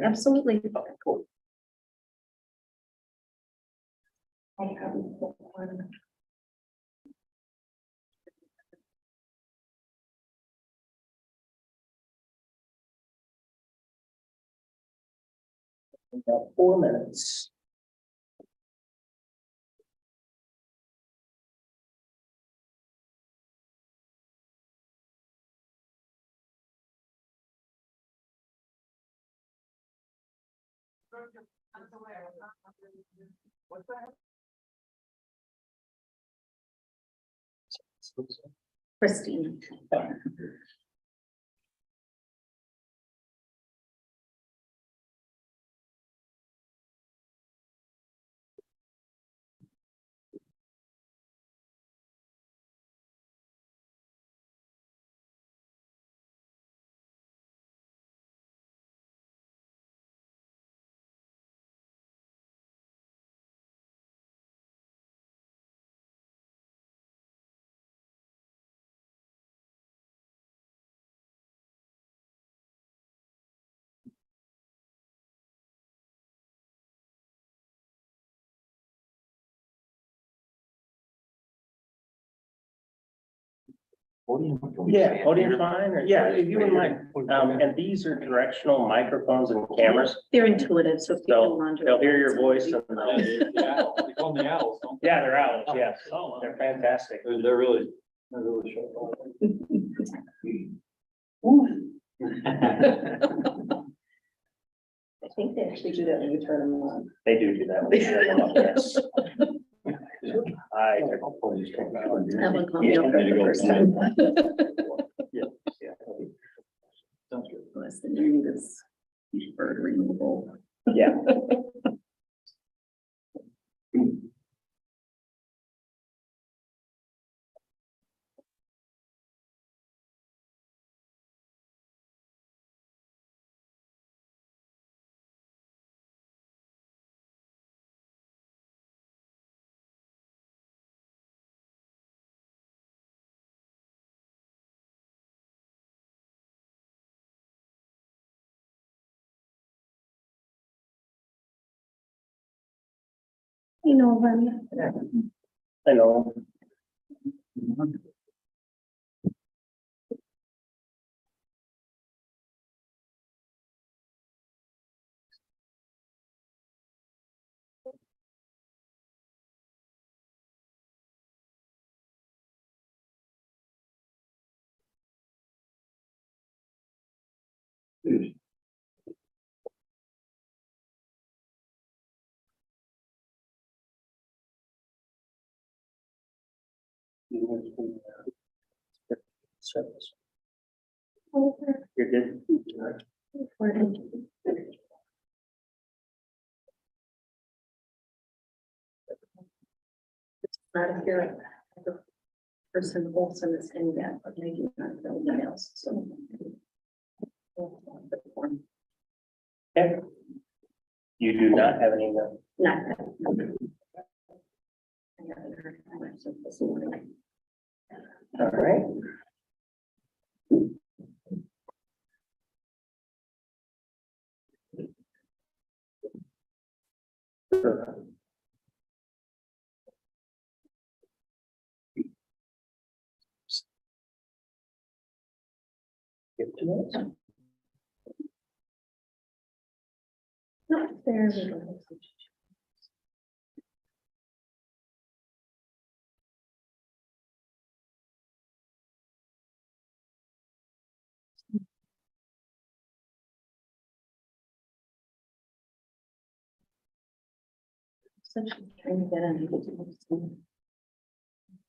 Absolutely. Okay, cool. I have one. About 4 minutes. Christine. Yeah, podium fine, or yeah, if you wouldn't mind. And these are directional microphones and cameras. They're intuitive, so people So wander. they'll hear your voice and They call them the owls, don't yeah, they're owls, yes. Oh, They're fantastic. they? They're really sharp. I think they actually do that when you turn them on. They do that. Yes. I. That one called me up for the first time. Sounds good. Less than you need is bird removal. Yeah. You know, when I know. You're good. it's not if you're the person also is in that, but maybe not everybody else, so. Okay. You do not have any. Not that. I haven't heard from myself this morning. All right. Give to us. Not there. We don't have to. So she's trying to get on.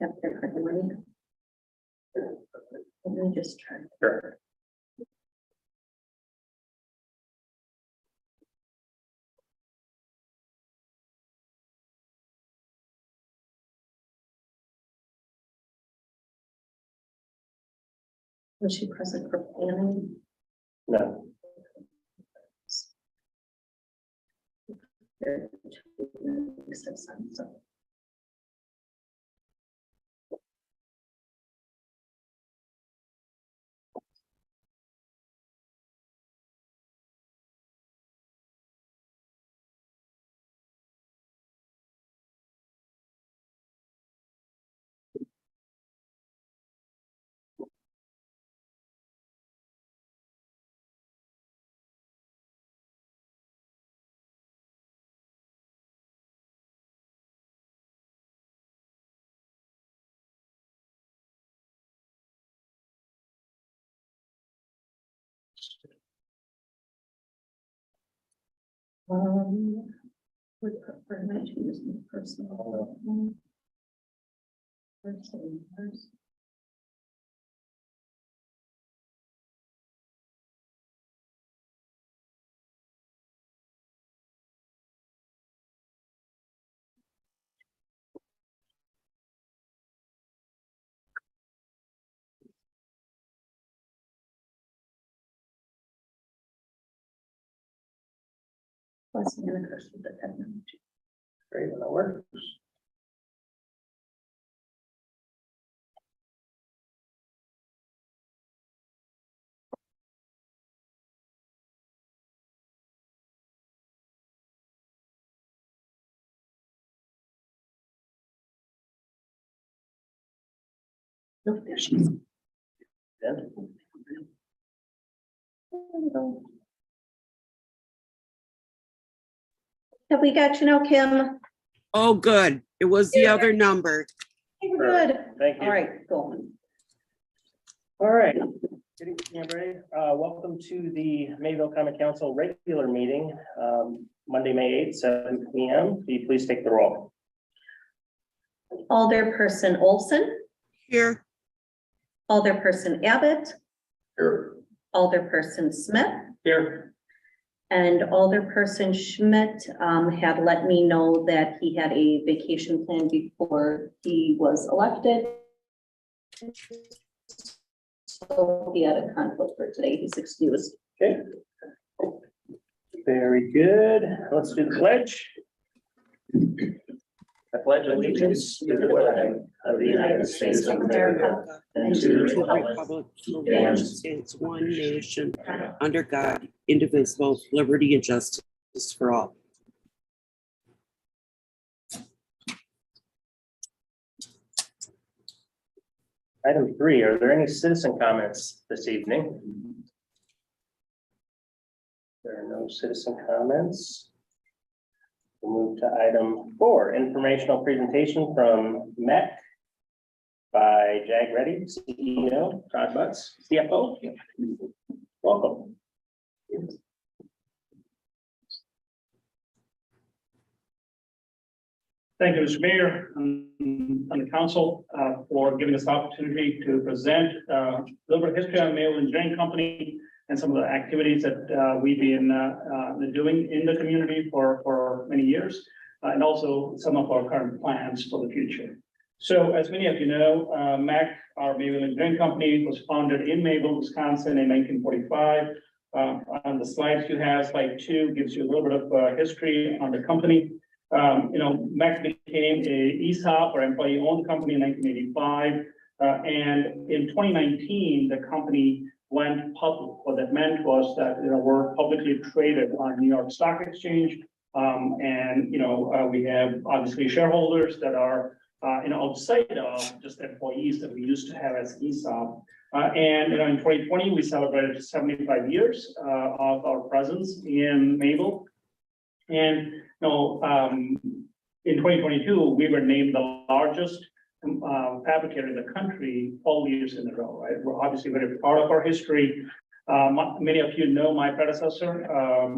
Yep, they're for the money. Let me just try. Sure. Was she present for planning? No. There are two weeks of sun, so. Would prefer not to use my personal. Person. Plus, I'm gonna curse with the technology. Great, that works. Nope, there she is. Then, There we go. Have we got you now, Kim? Oh, good. It was the other number. Hey, we're good. thank you. All right, go on. All right. Good evening, everybody. Welcome to the Mayville Common Council regular meeting, Monday, May 8th, 7 p.m. Will you please take the roll? Alderperson Olson, Here, Alderperson Abbott, Here. Alderperson Smith, Here. and Alderperson Schmidt had let me know that he had a vacation plan before he was elected. So he had a conflict for today. He's excused. Okay. Very good. Let's do the pledge. I pledge allegiance to the flag of the United States of America and to the to the republic republic for which it stands one nation, under God, indivisible, with liberty and justice for all. Item 3, are there any citizen comments this evening? There are no citizen comments. We'll move to item 4, informational presentation from MEC by Jag Reddy, CEO, Todd Butts, CFO. Welcome. Thank you, Mr. Mayor, and the council, for giving us the opportunity to present a little bit of history on Mayville Engineering Company and some of the activities that we've been doing in the community for many years, and also some of our current plans for the future. So as many of you know, MEC, our Mayville Engineering Company, was founded in Mayville, Wisconsin in 1945. On the slides you have, slide 2 gives you a little bit of history on the company. MEC became a ESOP or employee-owned company in 1985. And in 2019, the company went public. What that meant was that, we're publicly traded on New York Stock Exchange. We have obviously shareholders that are, outside of just employees that we used to have as ESOP. In 2020, we celebrated 75 years of our presence in Mayville. And in 2022, we were named the largest fabricator in the country 12 years in a row, right? We're obviously very proud of our history. Many of you know my predecessor,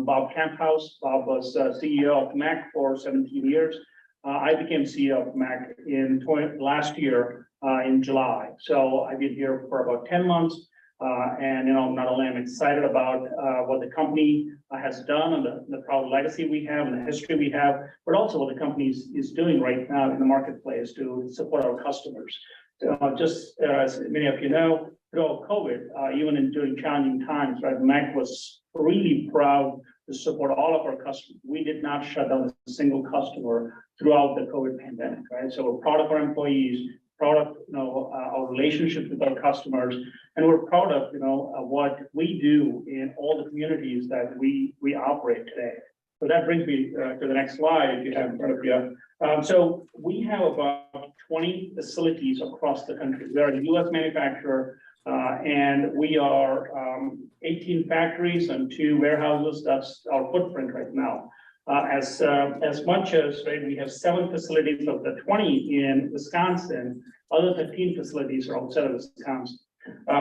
Bob Camphouse. Bob was CEO of MEC for 17 years. I became CEO of MEC last year in July. So I've been here for about 10 months. Not only am I excited about what the company has done and the proud legacy we have and the history we have, but also what the company is doing right now in the marketplace to support our customers. Just as many of you know, through COVID, even during challenging times, right, MEC was really proud to support all of our customers. We did not shut down a single customer throughout the COVID pandemic, right? So we're proud of our employees, proud of our relationships with our customers, and we're proud of what we do in all the communities that we operate today. So that brings me to the next slide, if you have in front of you. So we have about 20 facilities across the country. We are a U.S. manufacturer, and we are 18 factories and 2 warehouses. That's our footprint right now. As much as, right, we have 7 facilities of the 20 in Wisconsin, other 15 facilities are outside of Wisconsin.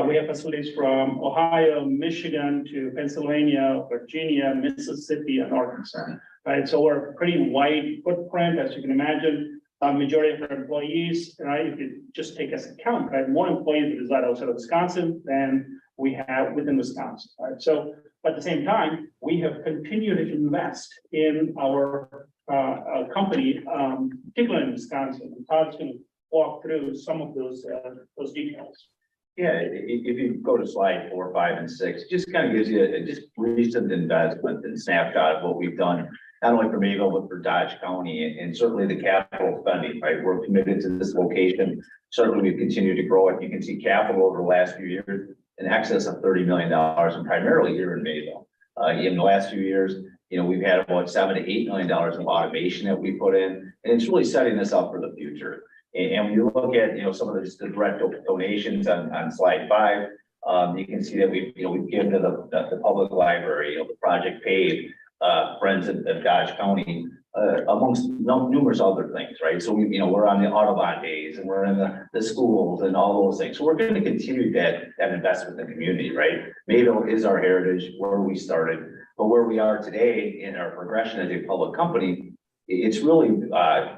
We have facilities from Ohio, Michigan to Pennsylvania, Virginia, Mississippi, and Arkansas. Right, so we're a pretty wide footprint, as you can imagine. Majority of our employees, right, if you just take as a count, right, more employees reside outside of Wisconsin than we have within Wisconsin, right? So, but at the same time, we have continued to invest in our company, particularly in Wisconsin. And Todd's going to walk through some of those details. Yeah, if you go to slide 4, 5, and 6, it just kind of gives you a just recent investment and snapshot of what we've done, not only for Mayville, but for Dodge County, and certainly the capital spending, right? We're committed to this location. Certainly, we've continued to grow it. You can see capital over the last few years in excess of $30 million, and primarily here in Mayville. In the last few years, you know, we've had about $7 to $8 million of automation that we put in, and it's really setting this up for the future. And when you look at, you know, some of the direct donations on slide 5, you can see that we've given to the public library, you know, the Project PAVE, Friends of Dodge County, amongst numerous other things, right? So we're on the Audubon days, and we're in the schools and all those things. So we're going to continue that investment in the community, right? Mayville is our heritage, where we started, but where we are today in our progression as a public company, it's really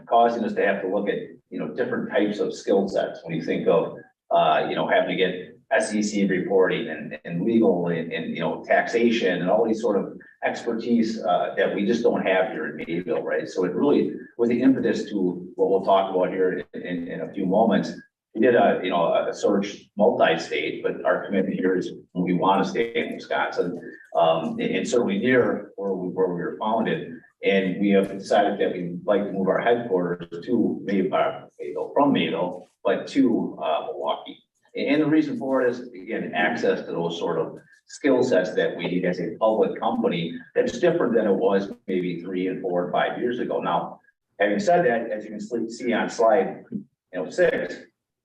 causing us to have to look at, you know, different types of skill sets. When you think of, having to get SEC reporting and legal and, you know, taxation and all these sort of expertise that we just don't have here in Mayville, right? So it really was the impetus to what we'll talk about here in a few moments. We did a search multi-state, but our commitment here is we want to stay in Wisconsin, and certainly near where we were founded. And we have decided that we'd like to move our headquarters to Mayville, from Mayville, but to Milwaukee. And the reason for it is, again, access to those sort of skill sets that we need as a public company that's different than it was maybe 3 and 4 and 5 years ago. Now, having said that, as you can see on slide 6,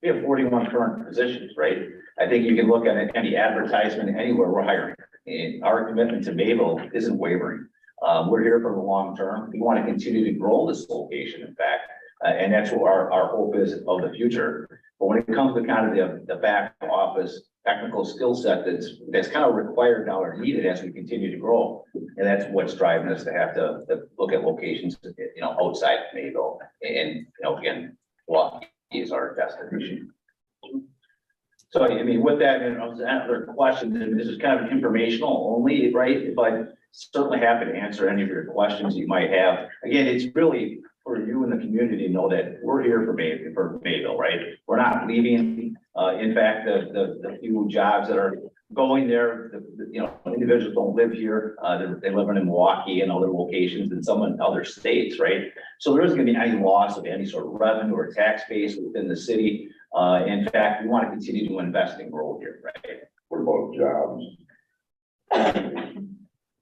we have 41 current positions, right? I think you can look at any advertisement anywhere we're hiring. And our commitment to Mayville isn't wavering. We're here for the long term. We want to continue to grow this location, in fact, and that's what our hope is of the future. But when it comes to kind of the back office technical skill set that's kind of required now or needed as we continue to grow, and that's what's driving us to have to look at locations, outside Mayville, and again, Milwaukee is our destination. So I mean, with that, and other questions, and this is kind of informational only, right? But certainly happy to answer any of your questions you might have. Again, it's really for you in the community to know that we're here for Mayville, right? We're not leaving. In fact, the few jobs that are going there, individuals don't live here. They live in Milwaukee and other locations and some in other states, right? So there isn't going to be any loss of any sort of revenue or tax base within the city. In fact, we want to continue to invest and grow here, right? What about jobs?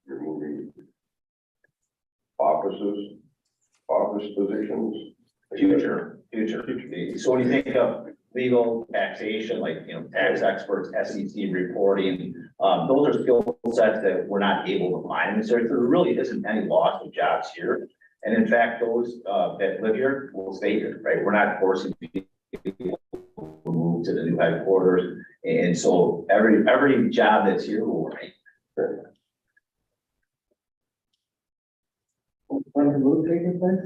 You're moving office positions? Future. So when you think of legal, taxation, like, tax experts, SEC reporting, those are skill sets that we're not able to find. So there really isn't any loss of jobs here. And in fact, those that live here will stay here, right? We're not forcing people to move to the new headquarters. And so every job that's here will remain. When the move taking place?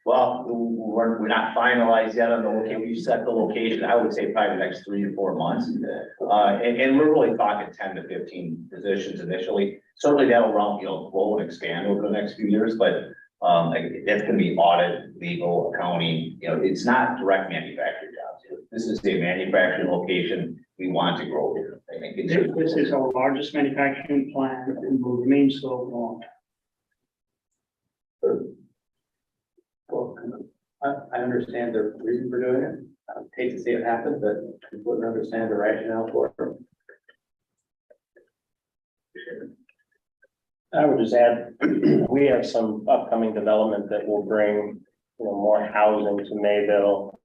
Well, we're not finalized yet on the location. We've set the location, I would say probably the next 3 to 4 months. And we're really talking 10 to 15 positions initially. Certainly that'll grow and expand over the next few years, but that's going to be audit, legal, accounting. It's not direct manufacturing jobs. This is a manufacturing location. We want to grow here. I think This is our largest manufacturing plant and will remain so long. Well, I understand the reason for doing it. I hate to see it happen, but I wouldn't understand the rationale for it. I would just add, we have some upcoming development that will bring, more housing to Mayville.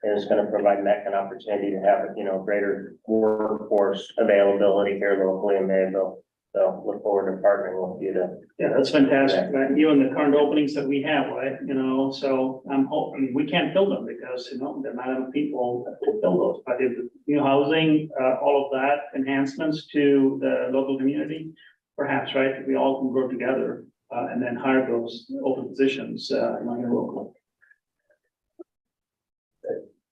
And it's going to provide MEC an opportunity to have, greater workforce availability here locally in Mayville. So look forward to partnering with you to. Yeah, that's fantastic, right? Even the current openings that we have, right, so I'm hoping, we can't fill them because, there are not enough people to fill those. But if new housing, all of that enhancements to the local community, perhaps, right, we all can grow together, and then hire those open positions, local.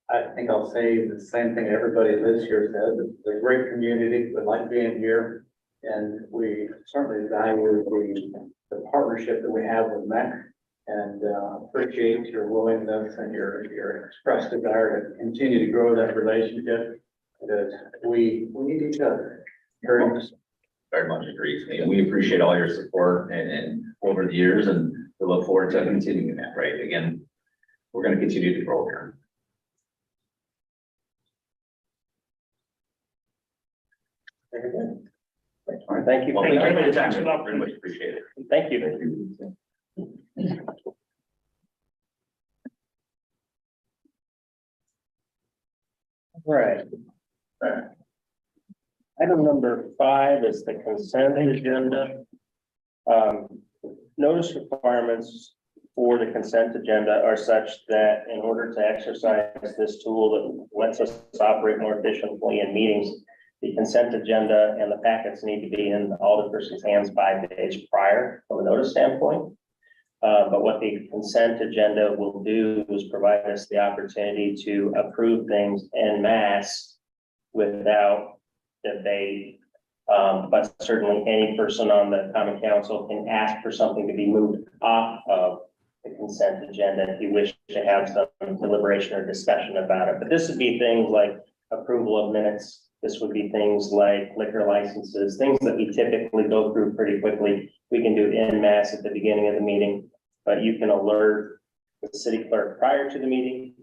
I think I'll say the same thing everybody that lives here said, it's a great community, we like being here. And we certainly value the partnership that we have with MEC and appreciate your willingness and your expressed desire to continue to grow that relationship. Because we need each other. Very much. Very much agrees. And we appreciate all your support and over the years, and we look forward to continuing that, right? Again, we're going to continue to grow here. Very good. All right, thank you. Well, thank you for your Thanks time. a lot. Very much appreciate it. Thank you. All right. Item number 5 is the consent agenda. Notice requirements for the consent agenda are such that in order to exercise this tool that lets us operate more efficiently in meetings, the consent agenda and the packets need to be in all the person's hands 5 days prior from a notice standpoint. But what the consent agenda will do is provide us the opportunity to approve things en masse without debate. But certainly any person on the common council can ask for something to be moved off of the consent agenda if you wish to have some deliberation or discussion about it. But this would be things like approval of minutes. This would be things like liquor licenses, things that we typically go through pretty quickly. We can do en masse at the beginning of the meeting, but you can alert the city clerk prior to the meeting.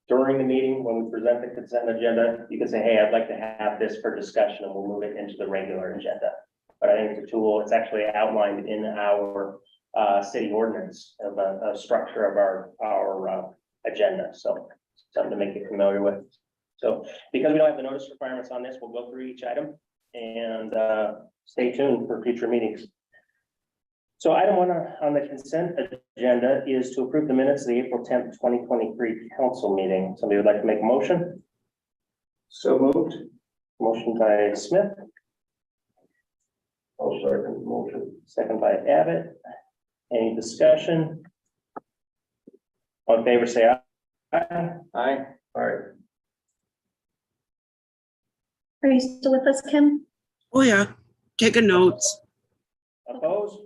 During the meeting, when we present the consent agenda, you can say, hey, I'd like to have this for discussion, and we'll move it into the regular agenda. But I think the tool, it's actually outlined in our city ordinance of a structure of our agenda. So something to make you familiar with. So because we don't have the notice requirements on this, we'll go through each item and stay tuned for future meetings. So item 1 on the consent agenda is to approve the minutes of the April 10th, 2023 council meeting. Somebody would like to make a motion? So moved. Motion by Smith, I'll second the motion. second by Abbott. Any discussion? All in favor, say aye. Aye. All right. Are you still with us, Kim? Oh, yeah. Taking notes. Opposed?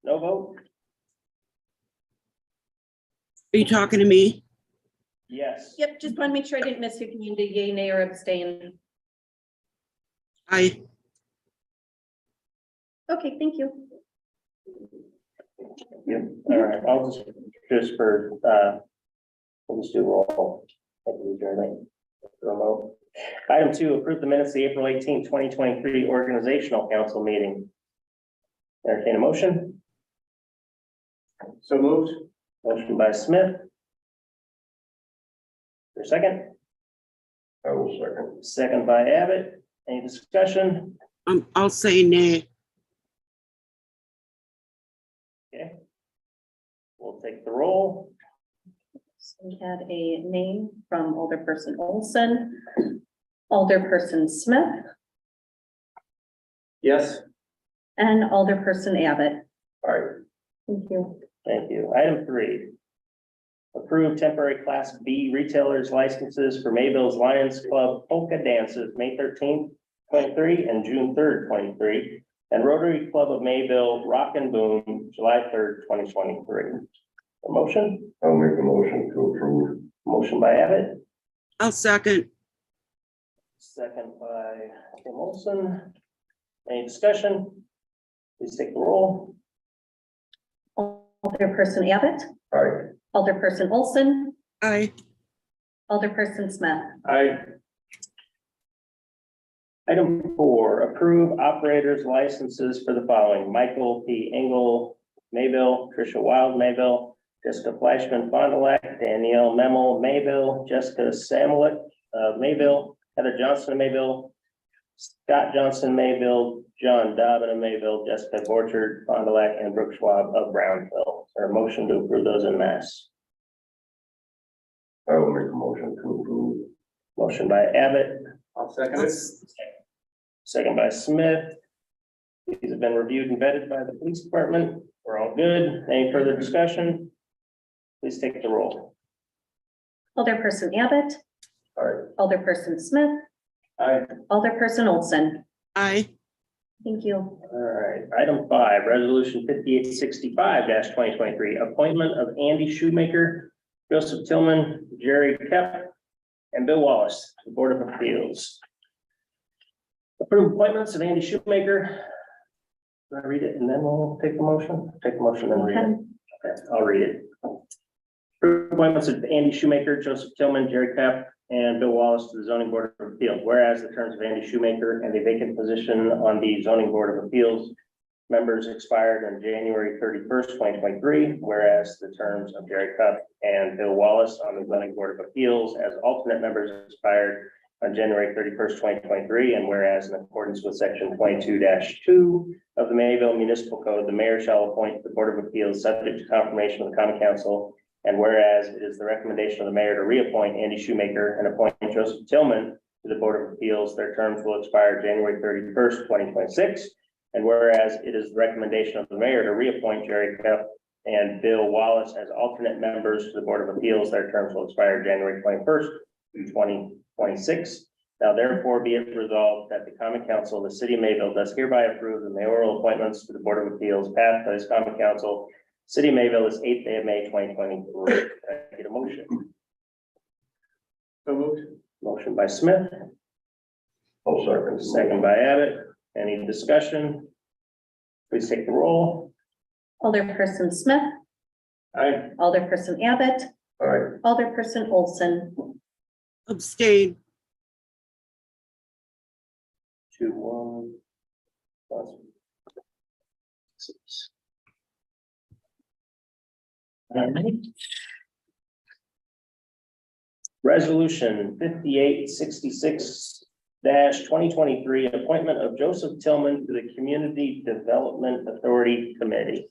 No vote? Are you talking to me? Yes. Yep, just want to make sure I didn't miss you. Can you do yay, nay, or abstain? I, Okay, thank you. Yeah, all right, I'll just for, we'll just do roll. Remote. Item 2, approve the minutes of the April 18th, 2023 organizational council meeting. Entertain a motion. So moved. Motion by Smith. For a second, I will second. second by Abbott. Any discussion? I'll say nay. Okay. We'll take the roll. So we had a name from Alderperson Olson, Alderperson Smith, Yes. and Alderperson Abbott. All right. Thank you. Thank you. Item 3. Approve temporary Class B retailers licenses for Mayville's Lions Club polka dances, May 13th, 23, and June 3rd, 23, and Rotary Club of Mayville Rock and Boom, July 3rd, 2023. A motion? I'll make a motion to approve. Motion by Abbott, I'll second. second by Tim Olson. Any discussion? Please take the roll. Alderperson Abbott, All right. Alderperson Olson, I, Alderperson Smith. Aye. Item 4, approve operators licenses for the following: Michael P. Engel, Mayville, Tricia Wild, Mayville, Jessica Flashman, Fond du Lac, Danielle Memel, Mayville, Jessica Samuel, Mayville, Heather Johnson, Mayville, Scott Johnson, Mayville, John Dobbin of Mayville, Jessica Borchard, Fond du Lac, and Brooke Schwab of Brownville. Is there a motion to approve those in mass? I will make a motion to approve. Motion by Abbott, I'll second it. second by Smith. These have been reviewed and vetted by the police department. We're all good. Any further discussion? Please take the roll. Alderperson Abbott, Aye. Alderperson Smith, Aye. Alderperson Olson. Aye. Thank you. All right, item 5, resolution 5865 twenty twenty-three, appointment of Andy Shoemaker, Joseph Tillman, Jerry Kep, and Bill Wallace to the Board of Appeals. Approve appointments of Andy Shoemaker. Do I read it and then we'll take the motion? Take the motion and read it. Okay, I'll read it. Approve appointments of Andy Shoemaker, Joseph Tillman, Jerry Kep, and Bill Wallace to the zoning board of appeals. Whereas the terms of Andy Shoemaker and a vacant position on the zoning board of appeals members expired on January 31st, 2023. Whereas the terms of Jerry Kep and Bill Wallace on the zoning board of appeals as alternate members expired on January 31st, 2023. And whereas in accordance with section 22-2 of the Mayville Municipal Code, the mayor shall appoint the board of appeals subject to confirmation of the common council. And whereas it is the recommendation of the mayor to reappoint Andy Shoemaker and appoint Joseph Tillman to the Board of Appeals, their terms will expire January 31st, 2026. And whereas it is the recommendation of the mayor to reappoint Jerry Kep and Bill Wallace as alternate members to the Board of Appeals, their terms will expire January 21st, 2026. Now therefore be it resolved that the common council of the city of Mayville does hereby approve the mayoral appointments to the Board of Appeals passed by this common council. City of Mayville is 8th day of May, 2023. Can I get a motion? So moved. Motion by Smith, I'll second. second by Abbott. Any discussion? Please take the roll. Alderperson Smith, Aye. Alderperson Abbott, Aye. Alderperson Olson. Abstain. 2-1. Plus 6. Resolution 5866 2023, appointment of Joseph Tillman to the Community Development Authority Committee.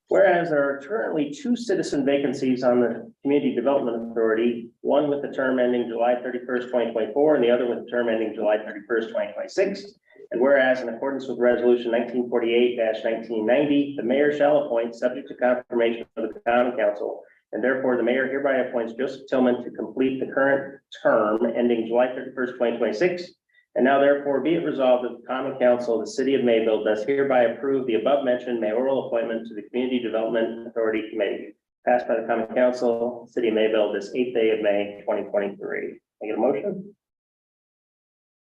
Whereas there are currently 2 citizen vacancies on the Community Development Authority, one with the term ending July 31st, 2024, and the other with the term ending July 31st, 2026. And whereas in accordance with resolution 1948-1990, the mayor shall appoint subject to confirmation of the common council. And therefore the mayor hereby appoints Joseph Tillman to complete the current term ending July 31st, 2026. And now therefore be it resolved that the common council of the city of Mayville does hereby approve the above mentioned mayoral appointment to the Community Development Authority Committee passed by the common council, city of Mayville, this 8th day of May, 2023. Can I get a motion?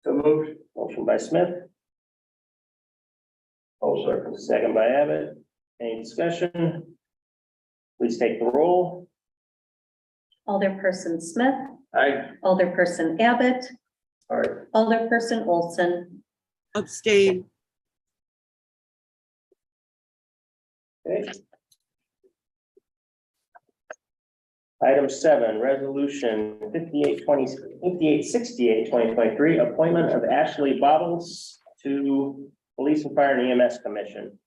So moved. Motion by Smith, I'll second. second by Abbott. Any discussion? Please take the roll. Alderperson Smith, Aye. Alderperson Abbott, Aye. Alderperson Olson. Abstain. Okay. Item 7, resolution 5868 2023, appointment of Ashley Bobbles to Police and Fire and EMS Commission.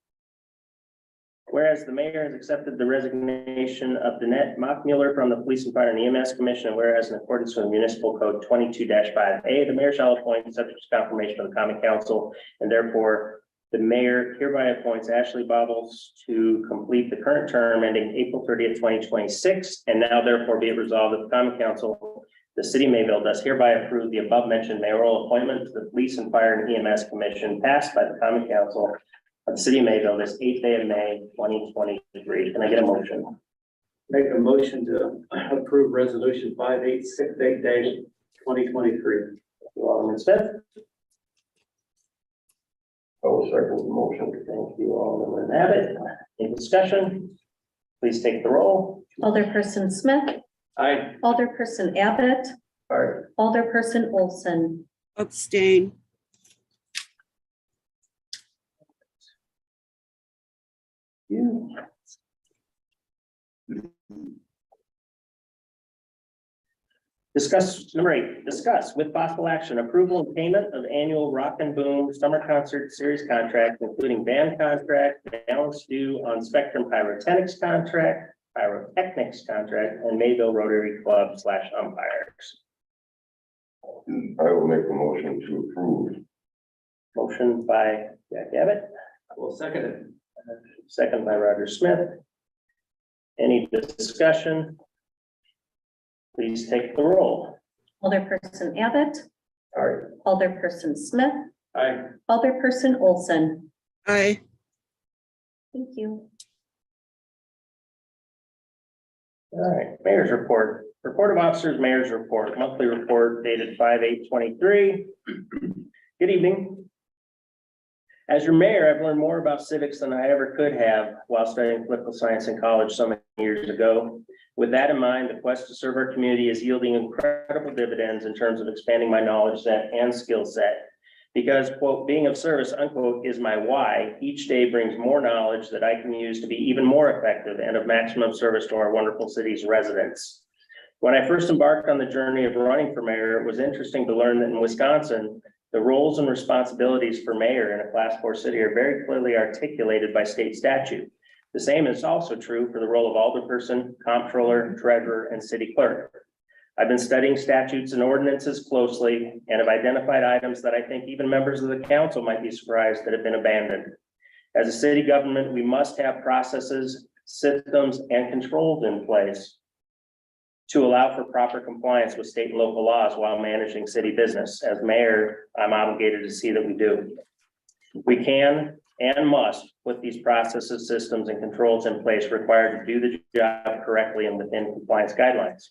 Whereas the mayor has accepted the resignation of Danette Mockmuller from the Police and Fire and EMS Commission, and whereas in accordance with Municipal Code 22-5A, the mayor shall appoint subject to confirmation of the common council, and therefore the mayor hereby appoints Ashley Bobbles to complete the current term ending April 30th, 2026. And now therefore be it resolved that the common council, the city of Mayville, does hereby approve the above mentioned mayoral appointment to the Police and Fire and EMS Commission passed by the common council of the city of Mayville this 8th day of May, 2023. Can I get a motion? Make a motion to approve resolution 5868-2023. Alderman Smith. I will second the motion. Thank you, Alderman Abbott. Any discussion? Please take the roll. Alderperson Smith, Aye. Alderperson Abbott, Aye. Alderperson Olson. Abstain. You. Number 8, discuss with possible action approval and payment of annual Rock and Boom Summer Concert Series contract, including band contract, balance due on Spectrum Pyrotechnics contract, and Mayville Rotary Club / umpires. I will make the motion to approve. Motion by Jack Abbott, I will second it. second by Roger Smith. Any discussion? Please take the roll. Alderperson Abbott, Aye. Alderperson Smith, Aye. Alderperson Olson. Aye. Thank you. All right, mayor's report. Report of officers, mayor's report, monthly report dated 5/8/23. Good evening. As your mayor, I've learned more about civics than I ever could have while studying political science in college so many years ago. With that in mind, the quest to serve our community is yielding incredible dividends in terms of expanding my knowledge set and skill set. Because, quote, being of service, unquote, is my why, each day brings more knowledge that I can use to be even more effective and of maximum service to our wonderful city's residents. When I first embarked on the journey of running for mayor, it was interesting to learn that in Wisconsin, the roles and responsibilities for mayor in a Class 4 city are very clearly articulated by state statute. The same is also true for the role of alderperson, comptroller, treasurer, and city clerk. I've been studying statutes and ordinances closely and have identified items that I think even members of the council might be surprised that have been abandoned. As a city government, we must have processes, systems, and controls in place to allow for proper compliance with state and local laws while managing city business. As mayor, I'm obligated to see that we do. We can and must put these processes, systems, and controls in place required to do the job correctly and within compliance guidelines.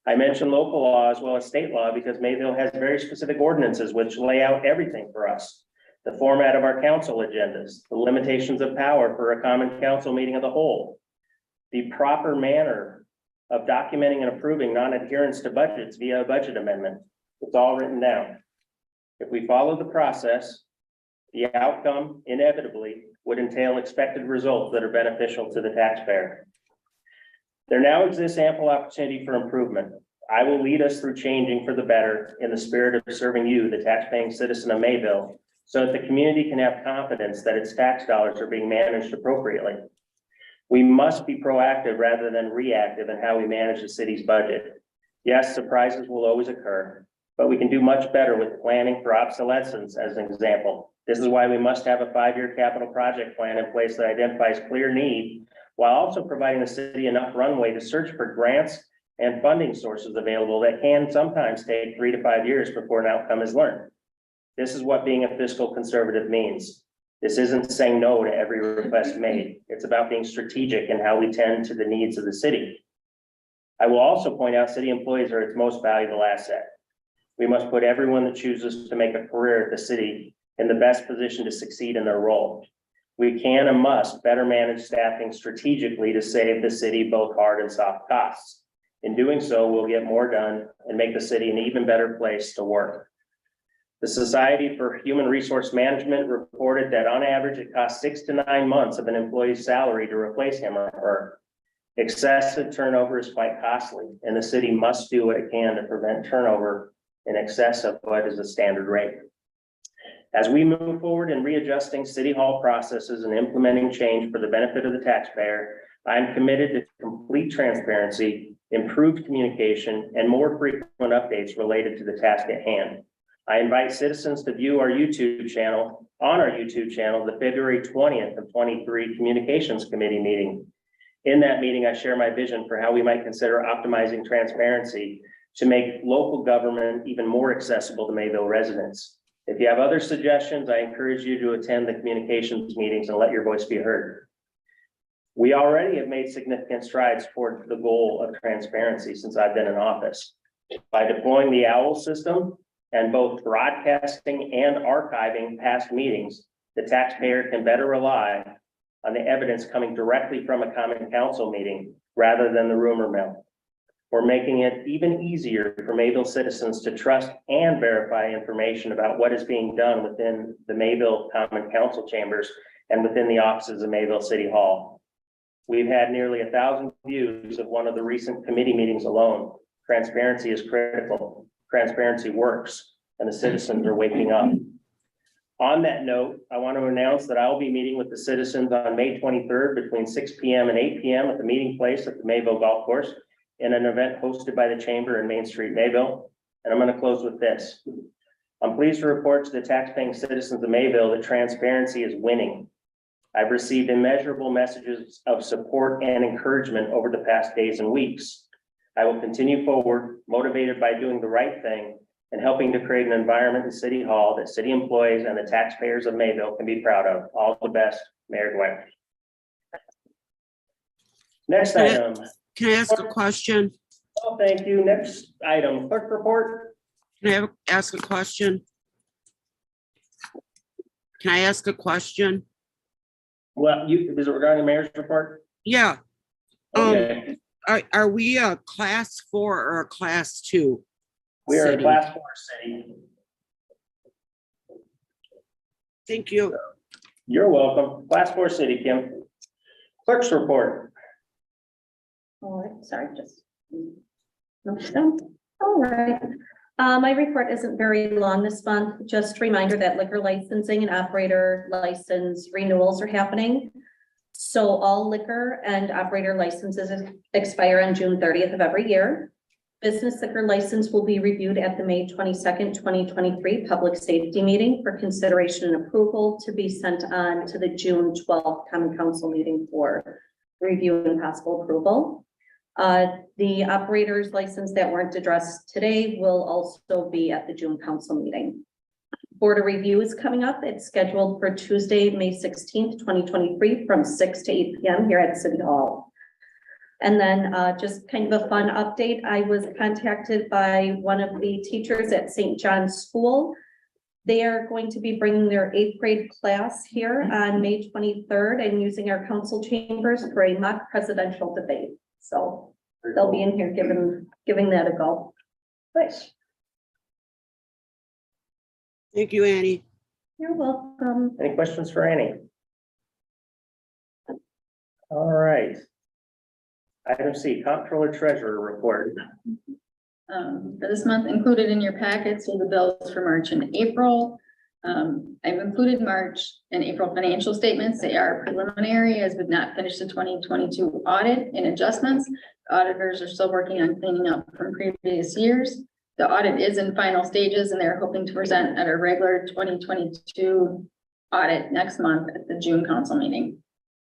I mentioned local law as well as state law because Mayville has very specific ordinances which lay out everything for us. The format of our council agendas, the limitations of power for a common council meeting of the whole, the proper manner of documenting and approving non-adherence to budgets via a budget amendment. It's all written down. If we follow the process, the outcome inevitably would entail expected results that are beneficial to the taxpayer. There now exists ample opportunity for improvement. I will lead us through changing for the better in the spirit of serving you, the taxpaying citizen of Mayville, so that the community can have confidence that its tax dollars are being managed appropriately. We must be proactive rather than reactive in how we manage the city's budget. Yes, surprises will always occur, but we can do much better with planning for obsolescence as an example. This is why we must have a 5-year capital project plan in place that identifies clear need while also providing the city enough runway to search for grants and funding sources available that can sometimes take 3 to 5 years before an outcome is learned. This is what being a fiscal conservative means. This isn't saying no to every request made. It's about being strategic in how we tend to the needs of the city. I will also point out city employees are its most valuable asset. We must put everyone that chooses to make a career at the city in the best position to succeed in their role. We can and must better manage staffing strategically to save the city both hard and soft costs. In doing so, we'll get more done and make the city an even better place to work. The Society for Human Resource Management reported that on average, it costs 6 to 9 months of an employee's salary to replace him or her. Excessive turnover is quite costly, and the city must do what it can to prevent turnover in excess of what is the standard rate. As we move forward in readjusting city hall processes and implementing change for the benefit of the taxpayer, I'm committed to complete transparency, improved communication, and more frequent updates related to the task at hand. I invite citizens to view our YouTube channel, the February 20th of 23 Communications Committee meeting. In that meeting, I share my vision for how we might consider optimizing transparency to make local government even more accessible to Mayville residents. If you have other suggestions, I encourage you to attend the communications meetings and let your voice be heard. We already have made significant strides toward the goal of transparency since I've been in office. By deploying the OWL system and both broadcasting and archiving past meetings, the taxpayer can better rely on the evidence coming directly from a common council meeting rather than the rumor mill. We're making it even easier for Mayville citizens to trust and verify information about what is being done within the Mayville Common Council chambers and within the offices of Mayville City Hall. We've had nearly 1,000 views of one of the recent committee meetings alone. Transparency is critical. Transparency works, and the citizens are waking up. On that note, I want to announce that I will be meeting with the citizens on May 23rd between 6 p.m. and 8 p.m. at the meeting place at the Mayville Golf Course in an event hosted by the Chamber in Main Street, Mayville. And I'm going to close with this. I'm pleased to report to the taxpaying citizens of Mayville that transparency is winning. I've received immeasurable messages of support and encouragement over the past days and weeks. I will continue forward, motivated by doing the right thing and helping to create an environment in City Hall that city employees and the taxpayers of Mayville can be proud of. All the best, Mayor Gwen. Next item. Can I ask a question? Oh, thank you. Next item, clerk report. Can I ask a question? Can I ask a question? Well, is it regarding the mayor's report? Yeah. Okay. Are we a class 4 or a class 2? We are a city? class 4 city. Thank you. You're welcome. Class 4 city, Kim. Clerk's report. All right, sorry, just. All right. My report isn't very long this month. Just a reminder that liquor licensing and operator license renewals are happening. So all liquor and operator licenses expire on June 30th of every year. Business liquor license will be reviewed at the May 22nd, 2023 public safety meeting for consideration and approval to be sent on to the June 12th common council meeting for review and possible approval. The operator's license that weren't addressed today will also be at the June council meeting. Board of review is coming up. It's scheduled for Tuesday, May 16th, 2023 from 6 to 8 p.m. here at City Hall. And then just kind of a fun update. I was contacted by one of the teachers at St. John's School. They are going to be bringing their 8th grade class here on May 23rd and using our council chambers for a mock presidential debate. So they'll be in here giving that a go. Nice. Thank you, Annie. You're welcome. Any questions for Annie? All right. Item C, Comptroller Treasurer report. For this month, included in your packets are the bills for March and April. I've included March and April financial statements. They are preliminary as we've not finished the 2022 audit and adjustments. Auditors are still working on cleaning up from previous years. The audit is in final stages and they're hoping to present at a regular 2022 audit next month at the June council meeting.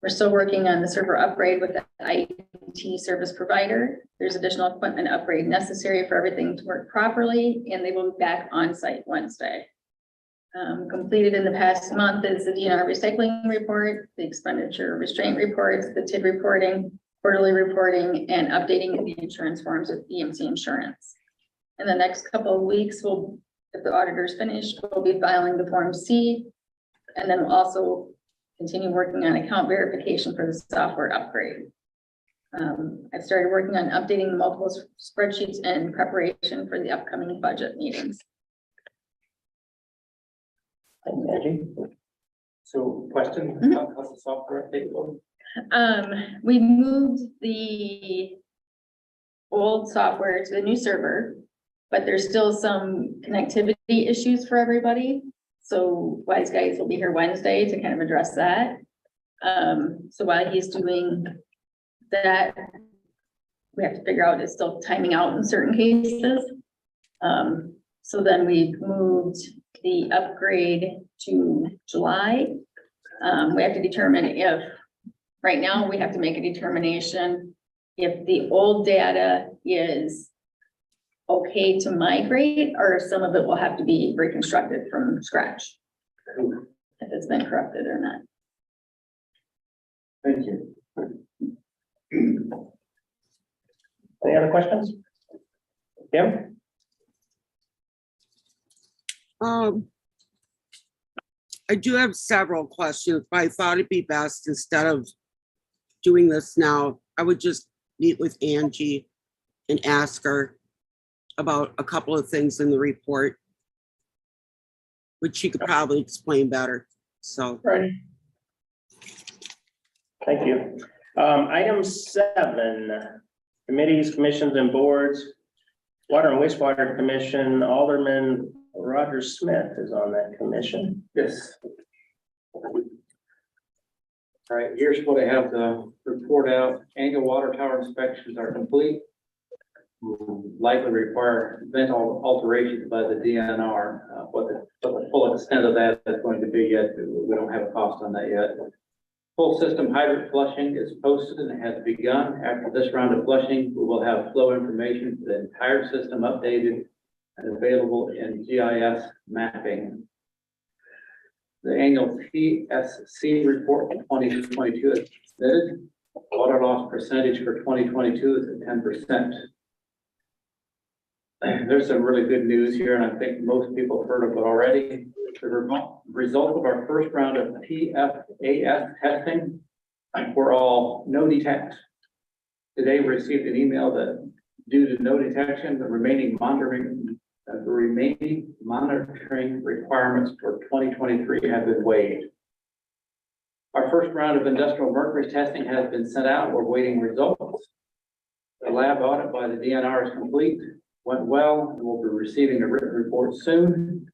We're still working on the server upgrade with the IT service provider. There's additional equipment upgrade necessary for everything to work properly, and they will be back on site Wednesday. Completed in the past month is the DNR recycling report, the expenditure restraint reports, the TID reporting, quarterly reporting, and updating the insurance forms with EMC insurance. In the next couple of weeks, if the auditor's finished, we'll be filing the Form C, and then we'll also continue working on account verification for the software upgrade. I've started working on updating the multiple spreadsheets in preparation for the upcoming budget meetings. Angie? So question, Mhm. how's the software update going? We moved the old software to the new server, but there's still some connectivity issues for everybody. So Wise Guys will be here Wednesday to kind of address that. So while he's doing that, we have to figure out it's still timing out in certain cases. So then we moved the upgrade to July. We have to determine if, right now, we have to make a determination if the old data is okay to migrate, or some of it will have to be reconstructed from scratch. If it's been corrupted or not. Thank you. Any other questions? Kim? I do have several questions, but I thought it'd be best instead of doing this now, I would just meet with Angie and ask her about a couple of things in the report, which she could probably explain better. So. Right. Thank you. Item 7, committees, commissions, and boards. Water and Wastewater Commission, Alderman Roger Smith is on that commission. Yes. All right, here's what I have to report out. Annual water tower inspections are complete. Will likely require vent alterations by the DNR. What the full extent of that is going to be yet, we don't have a cost on that yet. Full system hydrant flushing is posted and has begun. After this round of flushing, we will have flow information for the entire system updated and available in GIS mapping. The annual TSC report for 2022 is submitted. Water loss percentage for 2022 is at 10%. There's some really good news here, and I think most people have heard of it already. The result of our first round of PFAS testing were all no detect. Today, we received an email that due to no detection, the remaining monitoring requirements for 2023 have been waived. Our first round of industrial mercury testing has been sent out. We're waiting results. The lab audit by the DNR is complete, went well, and we'll be receiving a written report soon.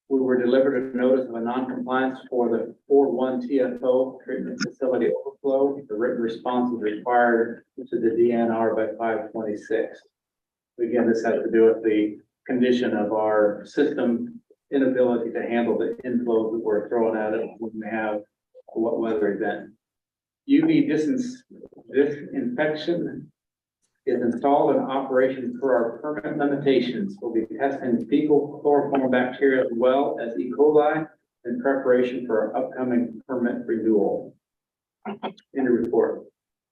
We were delivered a notice of a non-compliance for the 4-1 TFO treatment facility overflow. The written response is required to the DNR by 5/26. Again, this has to do with the condition of our system inability to handle the inflow that we're throwing at it when we have a wet weather event. UV disinfection is installed in operation per our permit limitations. We'll be testing fecal chloroform bacteria as well as E. coli in preparation for our upcoming permit renewal. In the report.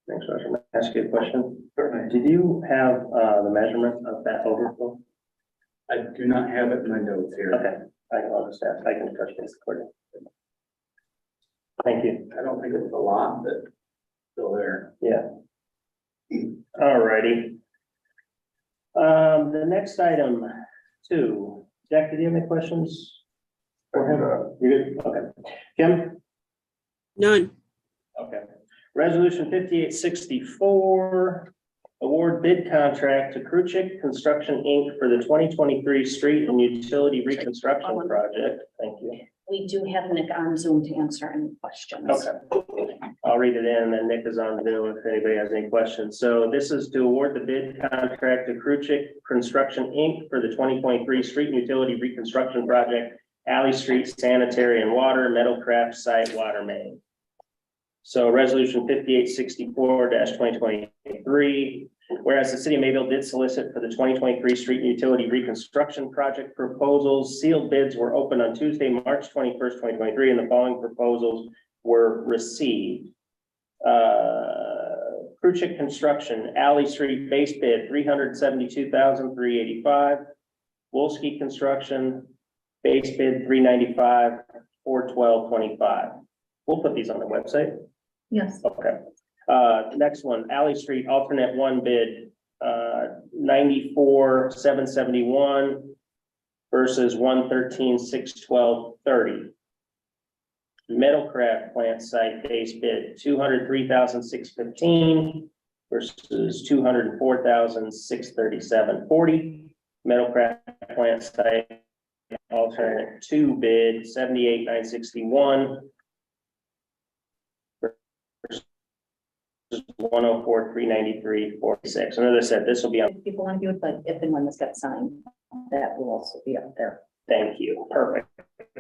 Thanks, Roger. May I ask you a question? Certainly. Did you have the measurement of that overflow? I do not have it in my notes here. Okay, I'll just ask. I can touch base accordingly. Thank you. I don't think it was a lot, but still there. Yeah. All righty. The next item, 2. Jack, did you have any questions for him? You good? Okay. Kim? None. Okay. Resolution 5864, award bid contract to Kruchik Construction, Inc. for the 2023 street and utility reconstruction project. Thank you. We do have Nick on Zoom to answer any questions. Okay. I'll read it in, and Nick is on Zoom if anybody has any questions. So this is to award the bid contract to Kruchik Construction, Inc. for the 2023 street and utility reconstruction project, Alley Street Sanitary and Water, Meadowcraft Site Water Main. So resolution 5864-2023, whereas the city of Mayville did solicit for the 2023 street and utility reconstruction project proposals, sealed bids were opened on Tuesday, March 21st, 2023, and the following proposals were received. Kruchik Construction, Alley Street base bid, $372,385. Wolski Construction, base bid, $395, $412.25. We'll put these on the website. Yes. Okay. Next one, Alley Street alternate 1 bid, $94,771 versus $113,612.30. Meadowcraft plant site base bid, $203,615 versus $204,637.40. Meadowcraft plant site alternate 2 bid, $78,961. 104,393.46. And as I said, this will be on. If people want to do it, but if and when this gets signed, that will also be up there. Thank you. Perfect.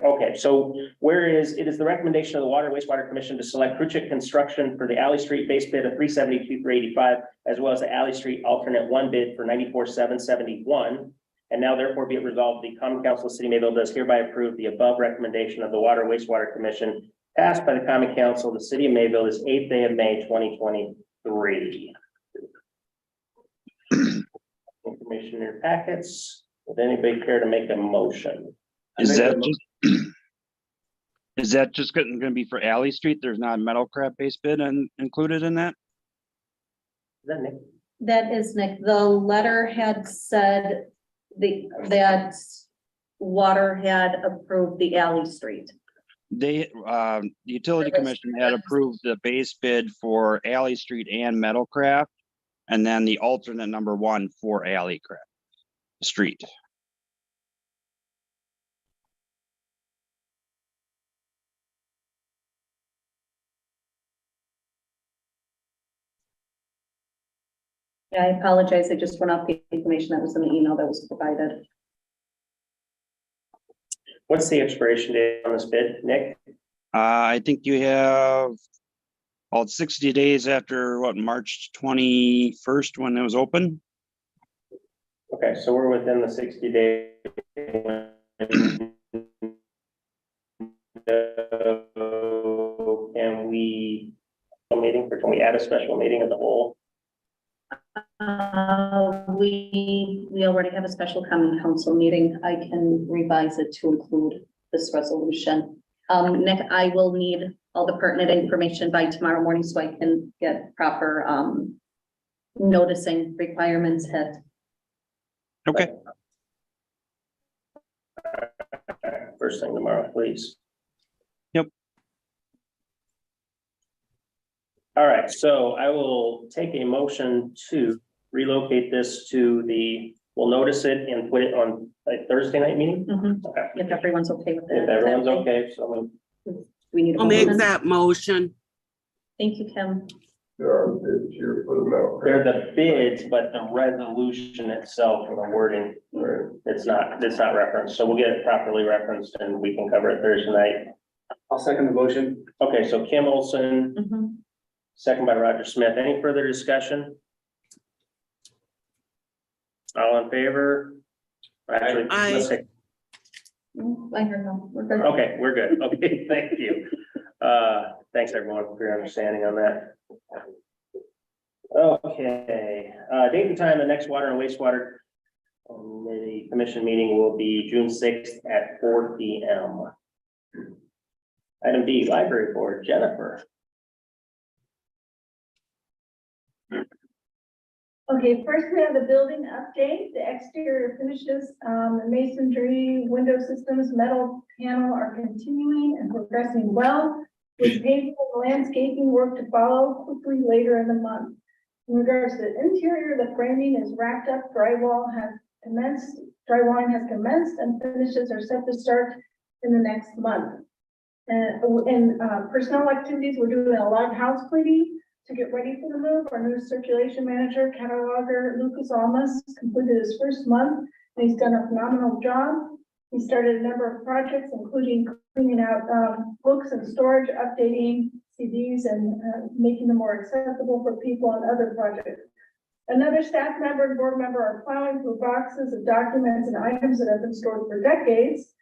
Okay, so it is the recommendation of the Water and Wastewater Commission to select Kruchik Construction for the Alley Street base bid of $372,385, as well as the Alley Street alternate 1 bid for $94,771. And now therefore be it resolved, the Common Council of the City of Mayville does hereby approve the above recommendation of the Water and Wastewater Commission, passed by the Common Council of the City of Mayville this 8th day of May, 2023. Information in your packets. Would anybody care to make a motion? Is that just going to be for Alley Street? There's not a Meadowcraft base bid included in that? Is that Nick? That is Nick. The letter had said that Water had approved the Alley Street. They, the Utility Commission had approved the base bid for Alley Street and Meadowcraft, and then the alternate number 1 for Alleycraft. street. Yeah, I apologize. I just went off the information that was in the email that was provided. What's the expiration date on this bid, Nick? I think you have, well, it's 60 days after what, March 21st when it was open? Okay, so we're within the 60 day. Can we, can we add a special meeting of the whole? We already have a special common council meeting. I can revise it to include this resolution. Nick, I will need all the pertinent information by tomorrow morning so I can get proper, noticing requirements hit. Okay. First thing tomorrow, please. Yep. All right, so I will take a motion to relocate this to we'll notice it and put it on like Thursday night meeting. Okay, If everyone's okay with it. if everyone's okay, so We need a I'll make motion. that motion. Thank you, Kim. There are bids here for the metal. they're the bids, but the resolution itself and the wording, it's not referenced, so we'll get it properly referenced and we can cover it Thursday night. I'll second the motion. Okay, so Kim Olson, Mhm. second by Roger Smith. Any further discussion? All in favor? Actually, Aye. let's say, I heard no. We're good. okay, we're good. Okay, thank you. Thanks everyone for your understanding on that. Okay, date and time, the next water and wastewater the commission meeting will be June 6th at 4 p.m. Item D, library board, Jennifer. Okay, first we have the building update, the exterior finishes, the masonry, window systems, metal panel are continuing and progressing well. With paving and landscaping work to follow quickly later in the month. In regards to the interior, the framing is wrapped up, drywalling has commenced, and finishes are set to start in the next month. And personnel activities, we're doing a lot of house cleaning to get ready for the move. Our new circulation manager, cataloger Lucas Almas, completed his first month, and he's done a phenomenal job. He started a number of projects, including cleaning out books and storage, updating CDs, and making them more accessible for people on other projects. Another staff member and board member are plowing through boxes of documents and items that have been stored for decades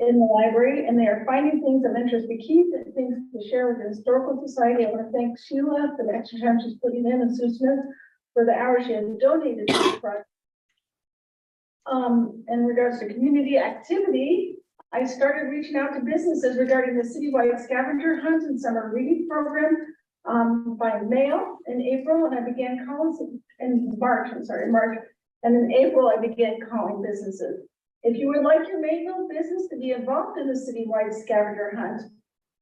in the library, and they are finding things of interest to keep and things to share with the Historical Society. I want to thank Sheila for the extra time she's putting in, and Sue Smith for the hours she has donated to the project. In regards to community activity, I started reaching out to businesses regarding the citywide scavenger hunt and summer reading program by mail in April, and I began calling in March. And in April, I began calling businesses. If you would like your Mayville business to be involved in the citywide scavenger hunt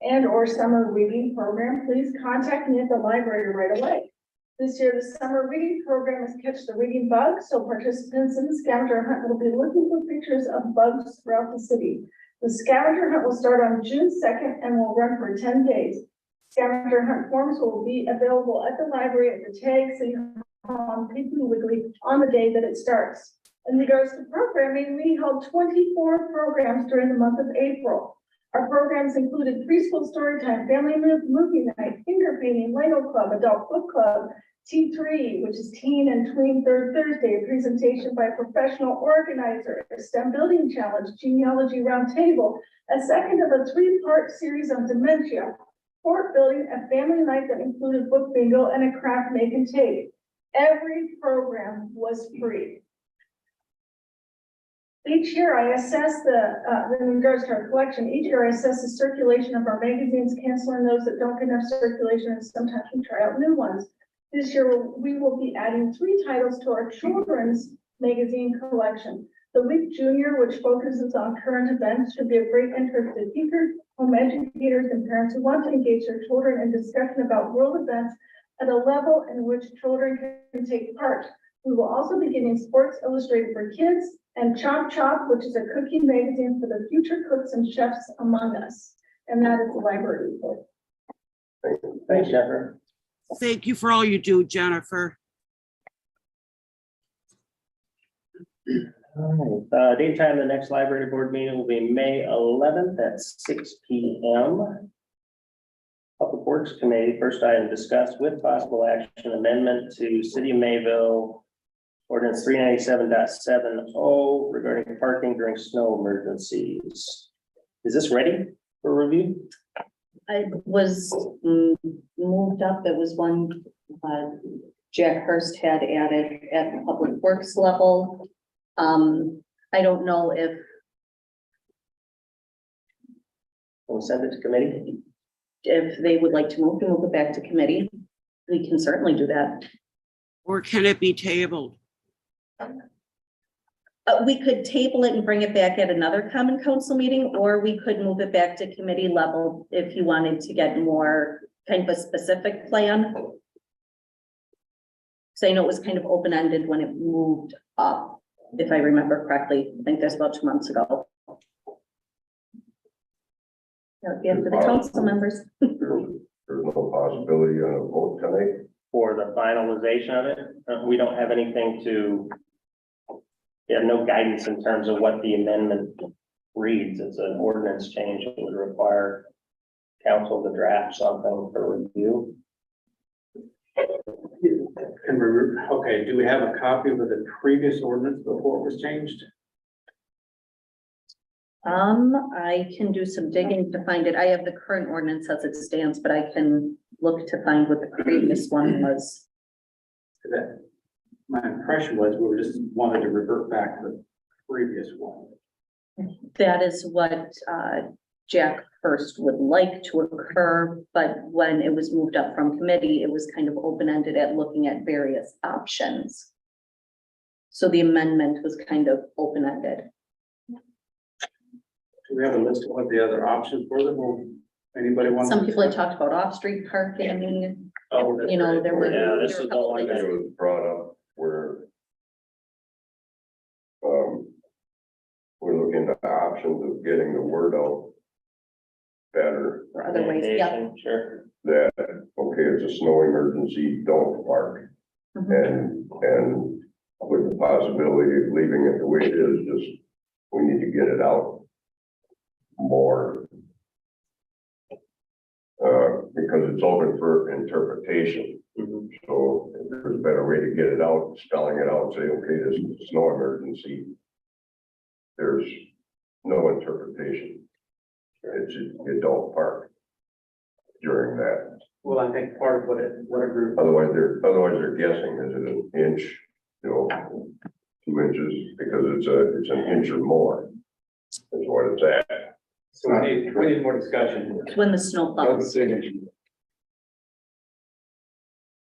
and or summer reading program, please contact me at the library right away. This year, the summer reading program is Catch the Reading Bug, so participants in the scavenger hunt will be looking for pictures of bugs throughout the city. The scavenger hunt will start on June 2nd and will run for 10 days. Scavenger hunt forms will be available at the library at the Tag City Hall on Piggly Wiggly on the day that it starts. In regards to programming, we held 24 programs during the month of April. Our programs included preschool story time, family movie night, finger painting, Lego club, adult book club, T3, which is Teen and Tween Third Thursday, a presentation by a professional organizer, a STEM building challenge, genealogy roundtable, a second of a 3-part series on dementia, fort building, a family night that included book bingo, and a craft make and take. Every program was free. Each year I assess in regards to our collection, each year I assess the circulation of our magazines, canceling those that don't get enough circulation, and sometimes we try out new ones. This year, we will be adding 3 titles to our children's magazine collection. The Week Junior, which focuses on current events, should be of great interest to teachers, home educators, and parents who want to engage their children in discussion about world events at a level in which children can take part. We will also be getting Sports Illustrated for Kids and Chop Chop, which is a cooking magazine for the future cooks and chefs among us. And that is the library report. Thanks, Jennifer. Thank you for all you do, Jennifer. All right, date and time, the next library board meeting will be May 11th at 6 p.m. Public Works Committee, first item discussed with possible action amendment to City of Mayville Ordinance 397.70 regarding parking during snow emergencies. Is this ready for review? I was moved up. It was one Jack Hurst had added at the Public Works level. I don't know if We'll send it to committee. they would like to move it back to committee. We can certainly do that. Or can it be tabled? We could table it and bring it back at another common council meeting, or we could move it back to committee level if you wanted to get more kind of a specific plan. So I know it was kind of open-ended when it moved up, if I remember correctly. I think that's about 2 months ago. That would be up to the council members. There's no possibility on a vote tonight. For the finalization of it, we don't have anything to. We have no guidance in terms of what the amendment reads. It's an ordinance change. It would require council to draft something for review. Okay, do we have a copy of the previous ordinance before it was changed? I can do some digging to find it. I have the current ordinance as it stands, but I can look to find what the previous one was. That, my impression was we were just wanted to revert back to the previous one. That is what Jack Hurst would like to occur, but when it was moved up from committee, it was kind of open-ended at looking at various options. So the amendment was kind of open-ended. Do we have a list of what the other options were that will, anybody want? Some people had talked about off-street parking, Oh, that's you know, right. there were. Yeah, this there were is a couple the one I think things. it was brought up where we're looking at the options of getting the word out better, Or other ways, yeah. Sure. that, okay, it's a snow emergency, don't park. Mhm. And with the possibility of leaving it the way it is, just, we need to get it out more. Because it's open for interpretation. So if there's a better way to get it out, spelling it out, say, okay, this is a snow emergency. There's no interpretation. It's, you don't park during that. Well, I think part of what a group. Otherwise they're guessing, is it an inch, 2 inches, because it's an inch or more. Is what it's at. So we need more discussion. It's when the snow plows.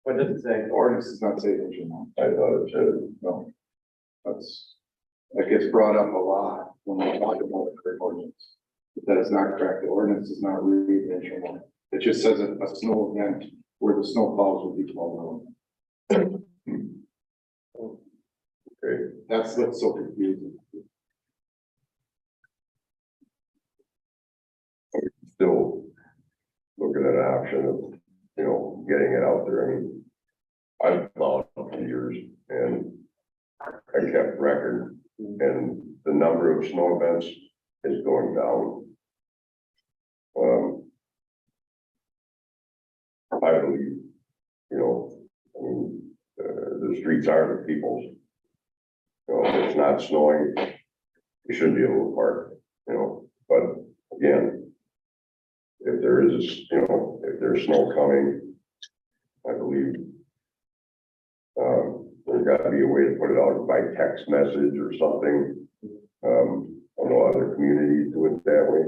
What does it say? Ordinance does not say inch and more. I thought it said, No. That gets brought up a lot when we talk about the ordinance. But that is not correct. The ordinance does not read inch or more. It just says a snow event where the snow plows will be 12 hours. okay, That's what's so confusing. still looking at an option of, getting it out there. I mean, I've plowed for years and I kept record, and the number of snow events is going down. I believe, the streets are the people's. If it's not snowing, you should be able to park, but again, if there is, if there's snow coming, I believe there's got to be a way to put it out by text message or something. I know other communities do it that way.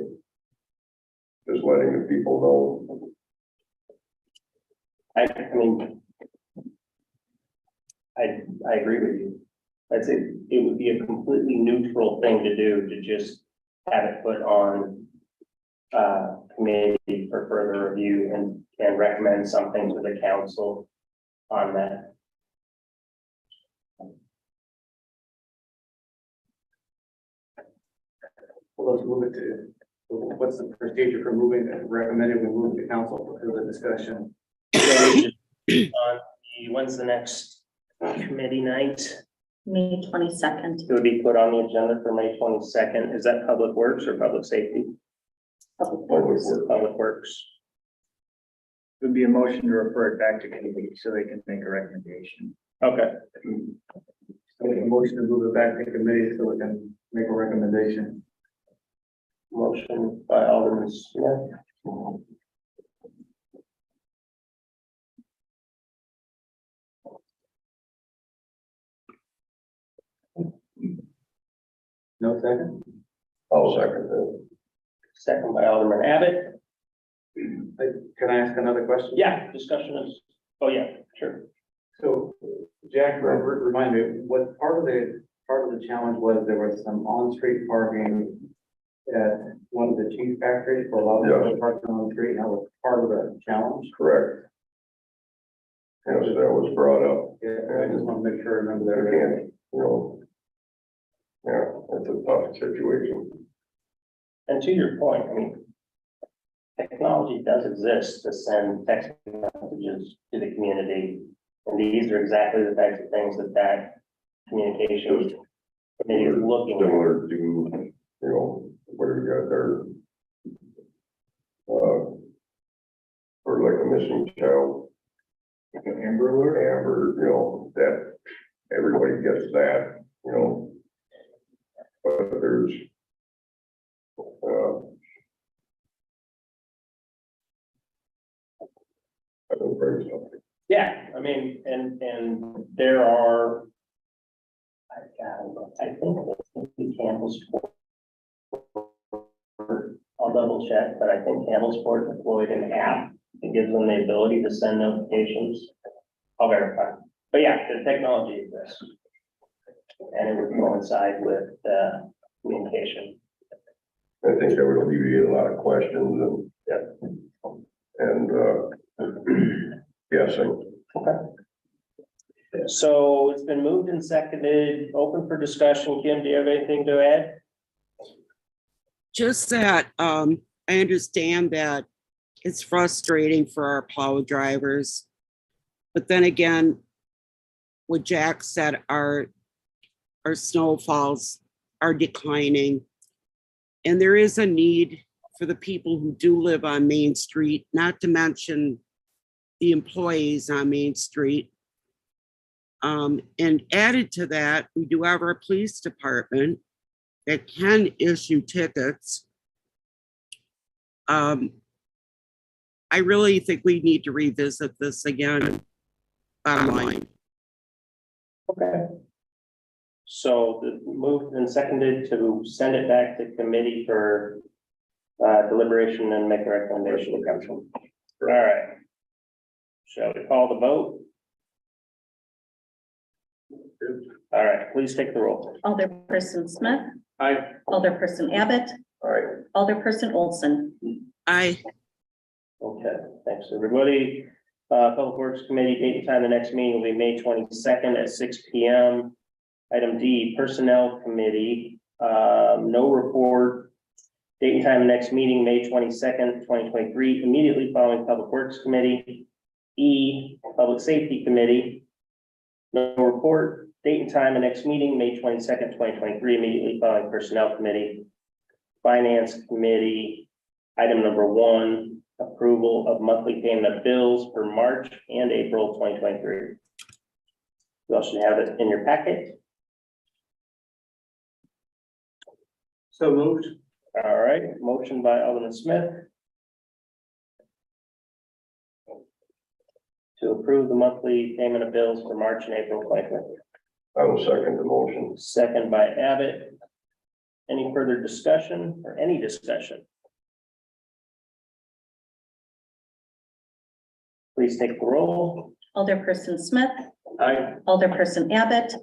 Just letting the people know. I agree with you. I'd say it would be a completely neutral thing to do, to just have it put on committee for further review and recommend something to the council on that. Well, let's move it to, what's the procedure for moving, recommended we move to council for further discussion? When's the next committee night? May 22nd. It would be put on the agenda for May 22nd. Is that Public Works or Public Safety? Public Works. Would be a motion to refer it back to committee so they can make a recommendation. Okay, Make a motion to move it back to committee so we can make a recommendation. motion by Alderman Smith. No second? I'll second that. Second by Alderman Abbott. Can I ask another question? Yeah, discussion is, oh yeah, sure. So, Jack, remind me, what part of the challenge was there was some on-street parking at one of the cheese factories for a lot of people parking on the street, and that was part of the challenge? Correct. Yes, that was brought up. Yeah, I just want to make sure I remember that. Again, you know. Yeah, it's a tough situation. And to your point, I mean, technology does exist to send text messages to the community. And these are exactly the types of things that communication committee is looking at. Similar to, you know, what do you got there? Or like a missing child. Like an Amber Alert? Amber, you know, that, everybody gets that, you know. But there's, I don't bring something. Yeah, I mean, and there are. I think Campbell's. I'll double check, but I think Campbellsport deployed an app that gives them the ability to send notifications. I'll verify, but yeah, the technology exists. And it would coincide with communication. I think that would alleviate a lot of questions and guessing. Okay. So it's been moved and seconded, open for discussion. Kim, do you have anything to add? Just that, I understand that it's frustrating for our plow drivers. But then again, what Jack said, our snowfalls are declining. And there is a need for the people who do live on Main Street, not to mention the employees on Main Street. And added to that, we do have our police department that can issue tickets. I really think we need to revisit this again. Bottom line. Okay. So the moved and seconded to send it back to committee for deliberation and make a recommendation to council. All right. Shall we call the vote? All right, please take the roll. Alderperson Smith. Aye. Alderperson Abbott. All right, Alderperson Olson. Aye. Okay, thanks, everybody. Public Works Committee, date and time, the next meeting will be May 22nd at 6 p.m. Item D, Personnel Committee, no report. Date and time, the next meeting, May 22nd, 2023, immediately following Public Works Committee. E, Public Safety Committee, no report. Date and time, the next meeting, May 22nd, 2023, immediately following Personnel Committee. Finance Committee, item number 1, approval of monthly payment of bills for March and April 2023. You all should have it in your packet. So moved. All right, motion by Alderman Smith to approve the monthly payment of bills for March and April 2023. I will second the motion. Second by Abbott. Any further discussion or any discussion? Please take the roll. Alderperson Smith. Aye. Alderperson Abbott.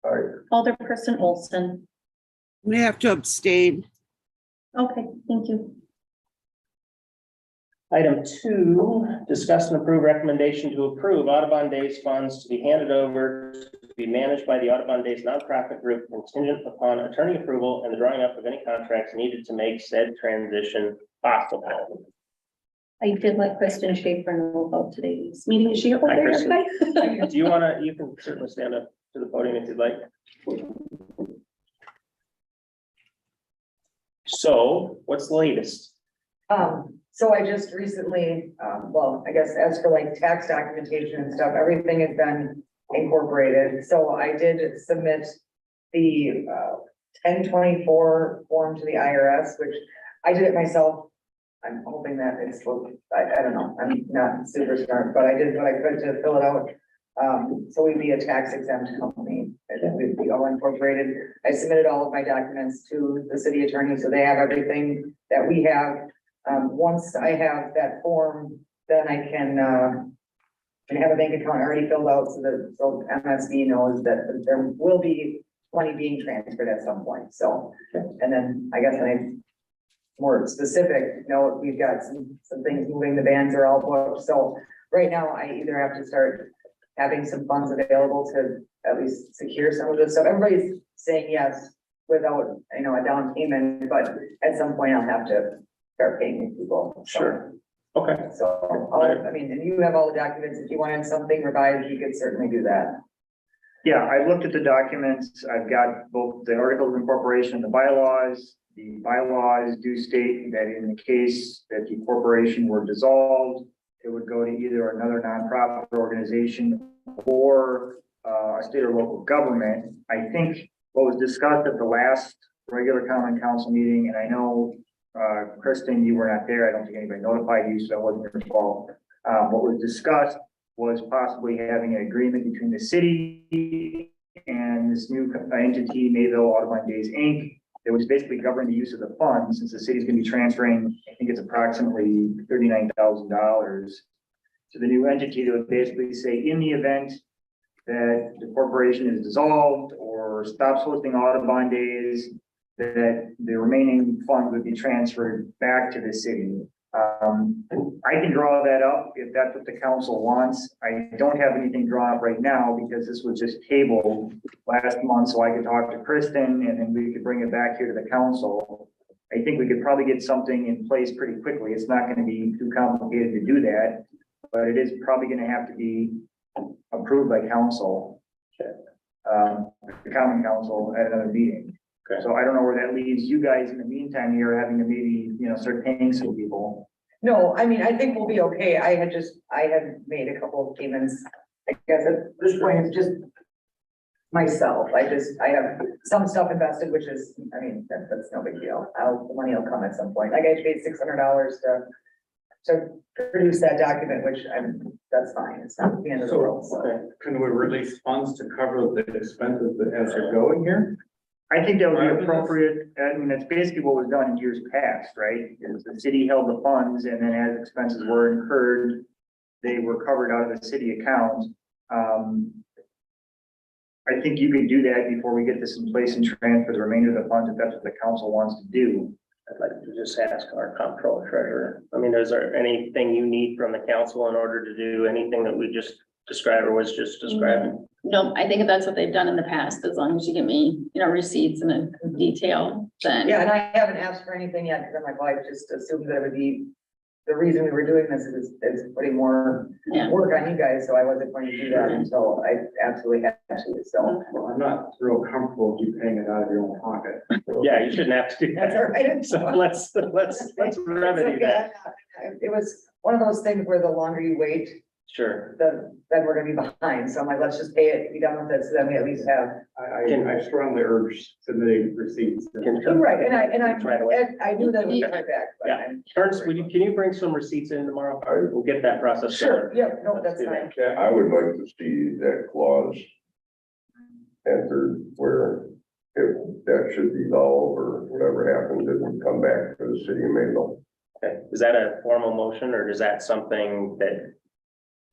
All right, Alderperson Olson. We have to abstain. Okay, thank you. Item 2, discuss and approve recommendation to approve Audubon Days funds to be handed over to be managed by the Audubon Days nonprofit group contingent upon attorney approval and the drawing up of any contracts needed to make said transition possible. I did let Kristen Schaefer know about today's meeting. Is she over Hi, there? Kristen. Do you wanna, you can certainly stand up to the podium if you'd like. So what's the latest? So I just recently, well, I guess as for like tax documentation and stuff, everything has been incorporated. So I did submit the 1024 form to the IRS, which I did it myself. I'm hoping that it's, I don't know, I'm not super smart, but I did what I could to fill it out. So we'd be a tax exempt company, and we'd be all incorporated. I submitted all of my documents to the city attorney, so they have everything that we have. Once I have that form, then I can have a bank account already filled out so that, so MSD knows that there will be money being transferred at some point, so. And then I guess more specific, we've got some things moving, the bands are all booked, so right now I either have to start having some funds available to at least secure some of this stuff. Everybody's saying yes without, a down payment, but at some point I'll have to start paying people. Sure. Okay. So, and you have all the documents. If you wanted something revised, you could certainly do that. Yeah, I looked at the documents. I've got both the articles of incorporation and the bylaws. The bylaws do state that in the case that the corporation were dissolved, it would go to either another nonprofit organization or a state or local government. I think what was discussed at the last regular common council meeting, and I know Kristen, you were not there. I don't think anybody notified you, so that wasn't your fault. What was discussed was possibly having an agreement between the city and this new entity, Mayville Audubon Days, Inc. That was basically govern the use of the funds, since the city's gonna be transferring, I think it's approximately $39,000 to the new entity that would basically say, in the event that the corporation is dissolved or stops hosting Audubon Days, that the remaining funds would be transferred back to the city. I can draw that up if that's what the council wants. I don't have anything drawn up right now because this was just tabled last month, so I could talk to Kristen and then we could bring it back here to the council. I think we could probably get something in place pretty quickly. It's not going to be too complicated to do that, but it is probably going to have to be approved by council, the common council at another meeting. Okay. So I don't know where that leaves you guys in the meantime. You're having to maybe, start paying some people. No, I think we'll be okay. I had made a couple of payments. I guess at this point, it's just myself. I have some stuff invested, which is, that's no big deal. The money will come at some point. Like I paid $600 to produce that document, which that's fine. It's not the end of the world. So. Can we release funds to cover the expenses as they're going here? I think that would be appropriate. That's basically what was done in years past, right? Is the city held the funds and then as expenses were incurred, they were covered out of the city account. I think you can do that before we get this in place and transfer the remainder of the funds if that's what the council wants to do. I'd like to just ask our comptroller treasurer. Is there anything you need from the council in order to do anything that we just described or was just described? No, I think if that's what they've done in the past, as long as you give me, receipts and a detail, then. Yeah, and I haven't asked for anything yet because my wife just assumed that it would be, the reason we were doing this is putting more work on you guys, so I wasn't going to do that until I absolutely had to, so. Well, I'm not real comfortable with you paying it out of your own pocket. Yeah, you shouldn't have to do That's that. all right. So let's remedy that. It was one of those things where the longer you wait, Sure. then we're gonna be behind, so I'm like, let's just pay it, be done with it, so then we at least have. I strongly urge submitting receipts. You're right, and Right away. I knew that would be right back, but Yeah. I'm. Ernst, can you bring some receipts in tomorrow? We'll get that process Sure, started. yeah, no, Let's that's do fine. that. I would like to see that clause entered where if that should dissolve or whatever happens, it would come back to the city of Mayville. Okay, is that a formal motion or is that something that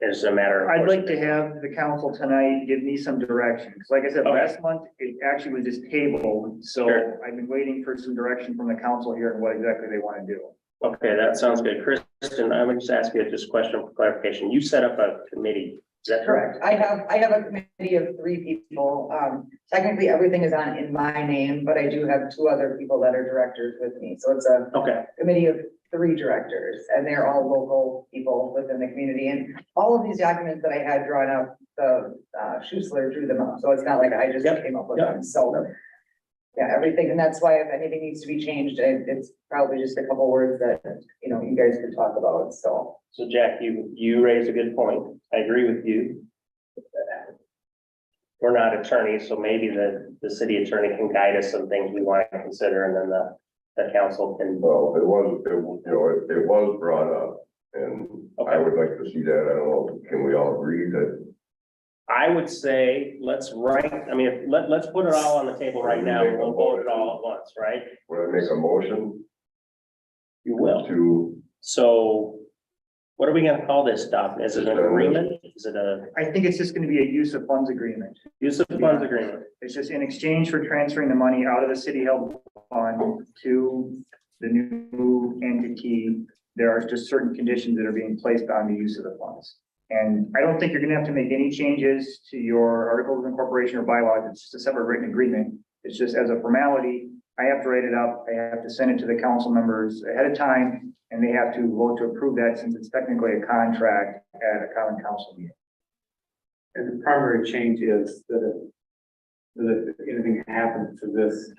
is a matter of? I'd like to have the council tonight give me some direction, because like I said, Okay. last month, it actually was just tabled, so Sure. I've been waiting for some direction from the council here and what exactly they want to do. Okay, that sounds good. Kristen, I'm gonna just ask you this question for clarification. You set up a committee Is that correct? Correct. I have a committee of 3 people. Technically, everything is in my name, but I do have 2 other people that are directors with me. So it's a Okay, committee of 3 directors, and they're all local people within the community. And all of these documents that I had drawn up, the Schuessler drew them up. So it's not like I just Yep, came up with yep. them. So yeah, everything. And that's why if anything needs to be changed, it's probably just a couple words that, you know, you guys could talk about. So. so Jack, you raised a good point. I agree with you. We're not attorneys, so maybe the city attorney can guide us some things we want to consider, and then the council can. Well, it was brought up, and I would like to see that. I don't know, can we all agree that? I would say, let's let's put it all on the table right now, and we'll vote it all at once, right? Would I make a motion You will. to, So what are we gonna call this stuff? Is it an agreement? Is it a I think it's just gonna be a use of funds agreement. use of funds agreement? It's just in exchange for transferring the money out of the city held fund to the new entity. There are just certain conditions that are being placed on the use of the funds. And I don't think you're gonna have to make any changes to your articles of incorporation or bylaws. It's just a separate written agreement. It's just as a formality, I have to write it up. I have to send it to the council members ahead of time, and they have to vote to approve that since it's technically a contract at a common council meeting. And the primary change is that if anything happens to this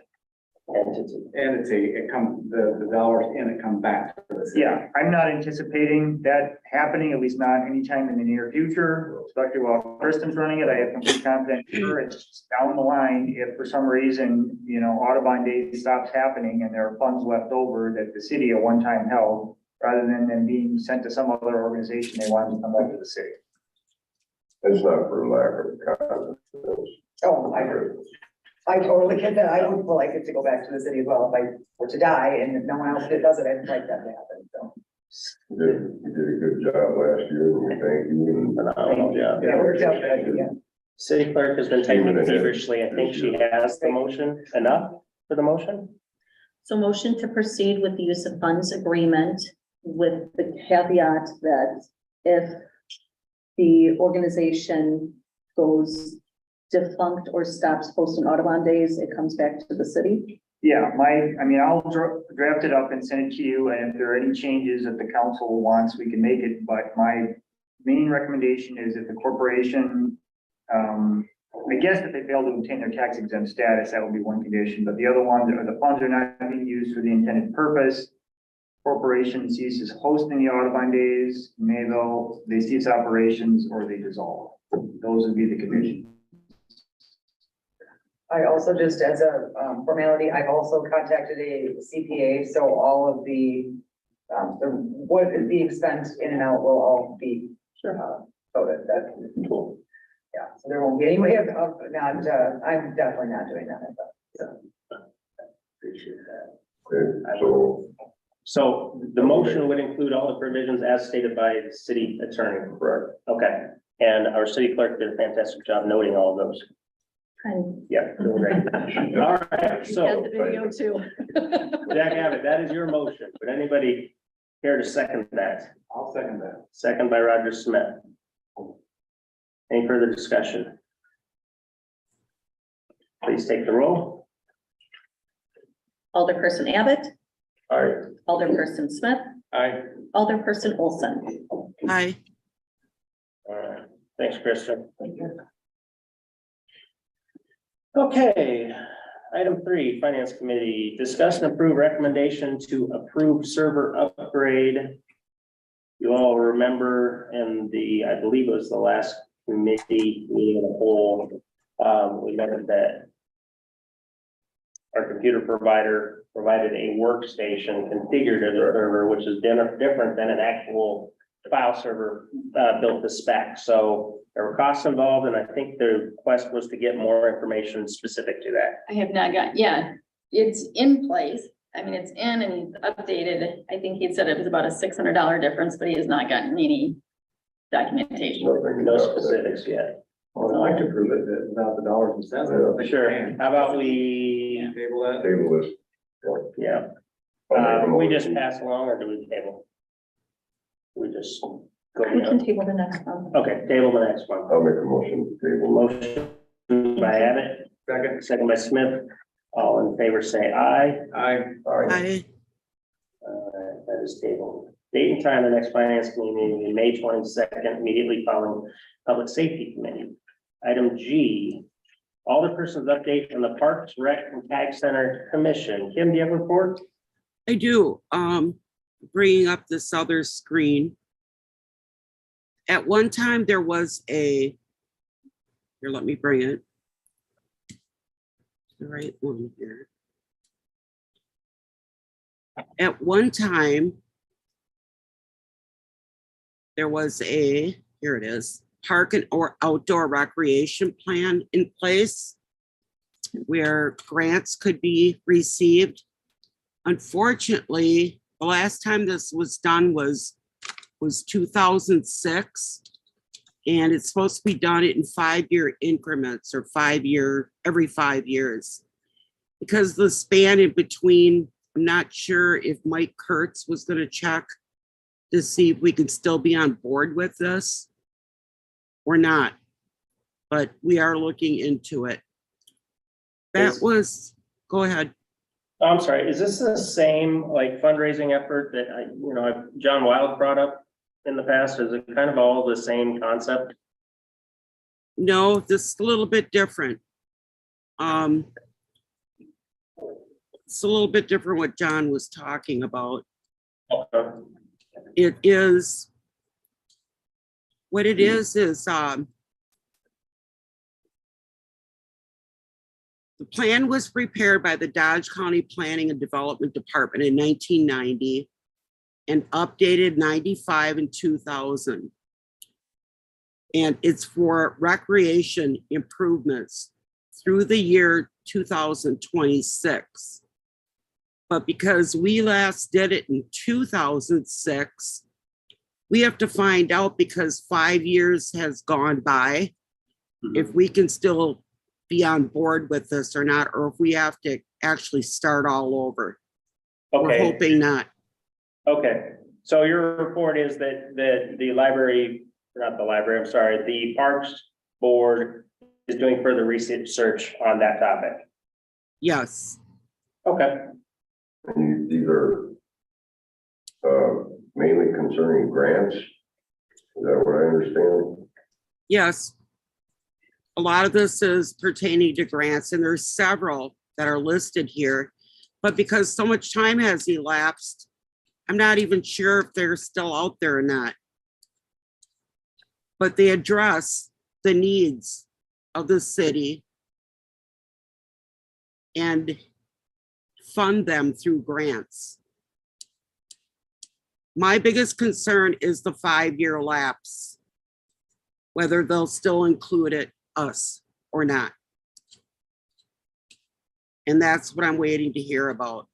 entity, the dollars in it come back to the city. Yeah, I'm not anticipating that happening, at least not anytime in the near future, especially while Kristen's running it. I have complete confidence in her. It's just down the line, if for some reason, you know, Audubon Day stops happening and there are funds left over that the city at one time held, rather than them being sent to some other organization, they want to come back to the city. it's not for lack of confidence. Oh, I totally get that. I would like it to go back to the city as well. If I were to die and no one else does it, I'd like that to happen, so. You did a good job last year, and we thank you. And Phenomenal job. Yeah, it worked out good, yeah. City clerk has been typing feverishly. I think she has the motion. Enough for the motion? So motion to proceed with the use of funds agreement with the caveat that if the organization goes defunct or stops posting Audubon days, it comes back to the city. Yeah, I'll draft it up and send it to you, and if there are any changes that the council wants, we can make it, but my main recommendation is that the corporation, I guess if they fail to obtain their tax exempt status, that would be one condition, but the other one, the funds are not being used for the intended purpose. Corporation ceases hosting the Audubon days, they cease operations, or they dissolve. Those would be the conditions. I also, just as a formality, I've also contacted a CPA, so all of what is being spent in and out will all be. So that's cool. Yeah, so there won't be any way of not, I'm definitely not doing that, so. Appreciate that. Okay, So the motion would include all the provisions as stated by the city attorney. correct. Okay, and our city clerk did a fantastic job noting all of those. And Yeah, doing great. All right, you so had the video too. Jack Abbott, that is your motion. Would anybody care to second that? I'll second that. Second by Roger Smith. Any further discussion? Please take the roll. Alderperson Abbott, All right, Alderperson Smith, Aye. Alderperson Olson. Hi. All right, thanks, Kristen. Okay, item 3, Finance Committee, discuss and approve recommendation to approve server upgrade. You all remember in I believe it was the last committee meeting of the whole, we noted that our computer provider provided a workstation configured as a server, which is different than an actual file server built to spec. So there were costs involved, and I think the request was to get more information specific to that. I have not got, yeah, it's in place. I mean, it's in and updated. I think he said it was about a $600 difference, but he has not gotten any documentation. No specifics yet. Well, I'd like to prove it that without the dollars and cents. I don't think we Sure. can. How about we, Table that. table this. yeah, I'll make a we just motion. pass along, or do we table? We just, Go We can beyond. table the next one. Okay, table the next one. I'll make a motion to table. Motion by Abbott, second by Smith. All in favor, say aye. I, I, That is tabled. Date and time, of the next finance committee meeting in May 22nd, immediately following public safety committee. Item G, all the persons update from the Parks, Rec, and Tag Center Commission. Kim, do you have a report? I do, bringing up this other screen. At one time, there was here, let me bring it. The right one here. At one time, there was here it is, park and or outdoor recreation plan in place where grants could be received. Unfortunately, the last time this was done was 2006. And it's supposed to be done in 5-year increments or every 5 years. Because the span in between, I'm not sure if Mike Kurtz was gonna check to see if we can still be on board with this or not. But we are looking into it. Go ahead. Oh, I'm sorry, is this the same like fundraising effort that John Wild brought up in the past? Is it kind of all the same concept? No, this is a little bit different. It's a little bit different what John was talking about. Okay. It is, what it is the plan was prepared by the Dodge County Planning and Development Department in 1990 and updated 95 and 2000. And it's for recreation improvements through the year 2026. But because we last did it in 2006, we have to find out, because 5 years has gone by, if we can still be on board with this or not, or if we have to actually start all over. We're Okay, hoping not. okay. So your report is that the library, not the library, I'm sorry, the Parks Board is doing further research on that topic. Yes, Okay. And these are mainly concerning grants. Is that what I understand? yes. A lot of this is pertaining to grants, and there's several that are listed here. But because so much time has elapsed, I'm not even sure if they're still out there or not. But they address the needs of the city and fund them through grants. My biggest concern is the 5-year lapse, whether they'll still include us or not. And that's what I'm waiting to hear about.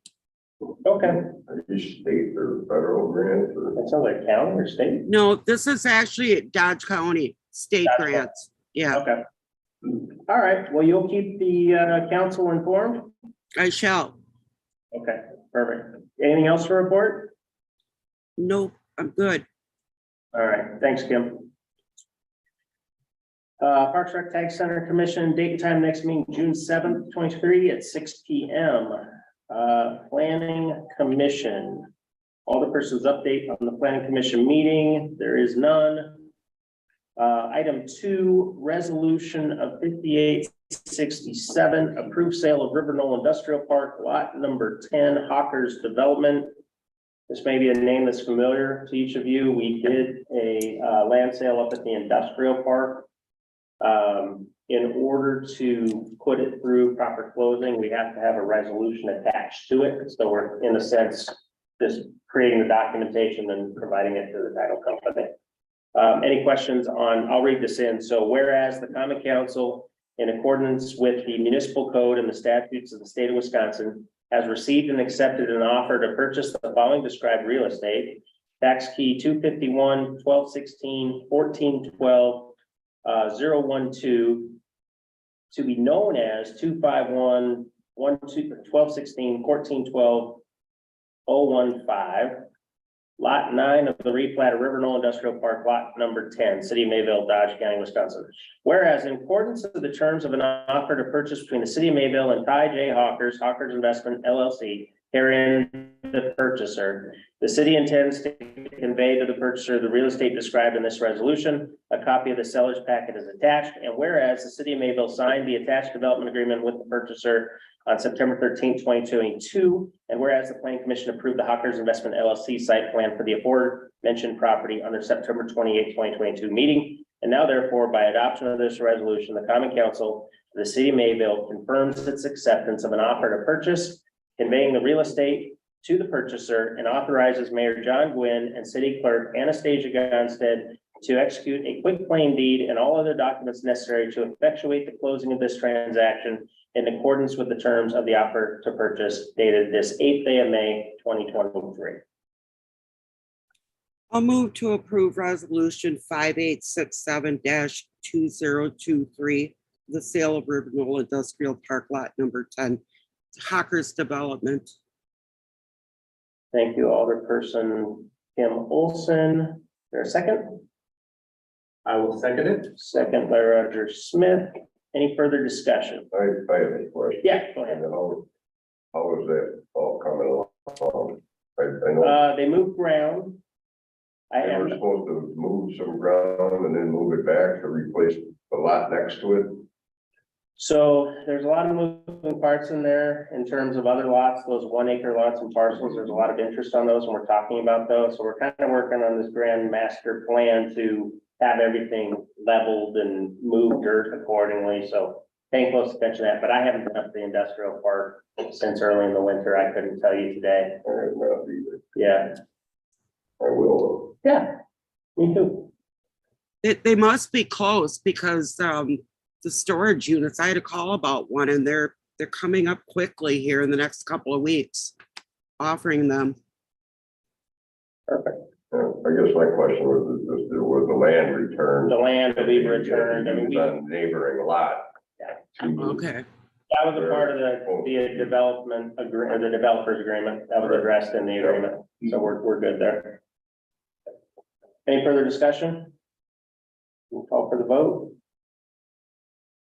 Okay. Are these state or federal grants or? That sounds like county or state. No, this is actually Dodge County state Dodge grants. Yeah, Okay. All right. Well, you'll keep the council informed? I shall. Okay, perfect. Anything else to report? Nope, I'm good. All right, thanks, Kim. Parks Rec Tag Center Commission, date and time next meeting, June 7th, 23 at 6 p.m. Planning Commission. All the persons update on the Planning Commission meeting. There is none. Item 2, resolution of 5867, approved sale of River Knoll Industrial Park, lot number 10, Hawkers Development. This may be a name that's familiar to each of you. We did a land sale up at the industrial park. In order to put it through proper closing, we have to have a resolution attached to it. So we're, in a sense, just creating the documentation and providing it to the title company. Any questions on, I'll read this in. So whereas the common council, in accordance with the municipal code and the statutes of the state of Wisconsin, has received and accepted an offer to purchase the following described real estate: tax key 251-1216-1412-012, to be known as 251-1216-1412-015. Lot 9 of the replat of River Knoll Industrial Park, lot number 10, City of Mayville, Dodge County, Wisconsin. Whereas in accordance with the terms of an offer to purchase between the City of Mayville and Ty J. Hawkers, Hawkers Investment LLC, herein the purchaser, the city intends to convey to the purchaser the real estate described in this resolution. A copy of the seller's packet is attached, and whereas the City of Mayville signed the attached development agreement with the purchaser on September 13th, 2022, and whereas the Planning Commission approved the Hawkers Investment LLC site plan for the aforementioned property on their September 28th, 2022 meeting, and now therefore by adoption of this resolution, the Common Council of the City of Mayville confirms its acceptance of an offer to purchase, conveying the real estate to the purchaser, and authorizes Mayor John Gwynn and City Clerk Anastasia Gonstead to execute a quick claim deed and all other documents necessary to effectuate the closing of this transaction in accordance with the terms of the offer to purchase dated this 8th day of May, 2023. I'll move to approve resolution 5867-2023, the sale of River Knoll Industrial Park lot number 10, to Hawkers Development. Thank you, Alderperson Kim Olson. Is there a second? I will second it. Second by Roger Smith. Any further discussion? I have a question. Yeah, go ahead. And then how is that all coming along? I know They moved ground. I they were am, supposed to move some ground and then move it back to replace the lot next to it. so there's a lot of moving parts in there in terms of other lots, those 1 acre lots and parcels. There's a lot of interest on those and we're talking about those. So we're kind of working on this grand master plan to have everything leveled and move dirt accordingly. So paying close attention to that, but I haven't been up to the industrial park since early in the winter. I couldn't tell you today. I have not either. Yeah, I will. yeah, me too. They must be close because the storage units, I had a call about one and they're coming up quickly here in the next couple of weeks, offering them. Perfect. I guess my question was the land returned. The land will be returned. I mean, It's on neighboring lot. Okay. that was a part of the development or the developer's agreement. That was addressed in the agreement. So we're good there. Any further discussion? We'll call for the vote.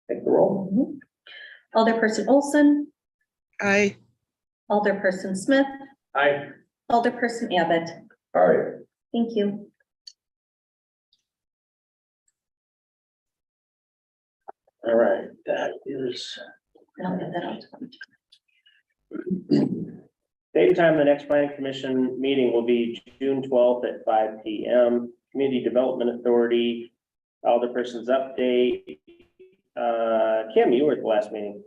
Take the roll. Alderperson Olson, I Alderperson Smith, Aye. Alderperson Abbott. All right, Thank you. All right, that is I'll get that out. date and time of the next planning commission meeting will be June 12th at 5 p.m. Community Development Authority, Alderperson's update. Kim, you were at the last meeting.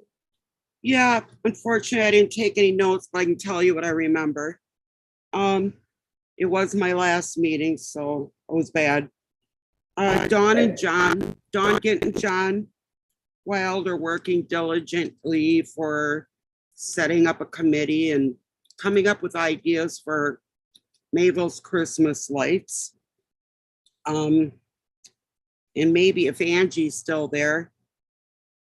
Yeah, unfortunately, I didn't take any notes, but I can tell you what I remember. It was my last meeting, so it was bad. Dawn Gint and John Wild are working diligently for setting up a committee and coming up with ideas for Mayville's Christmas lights. And maybe if Angie's still there,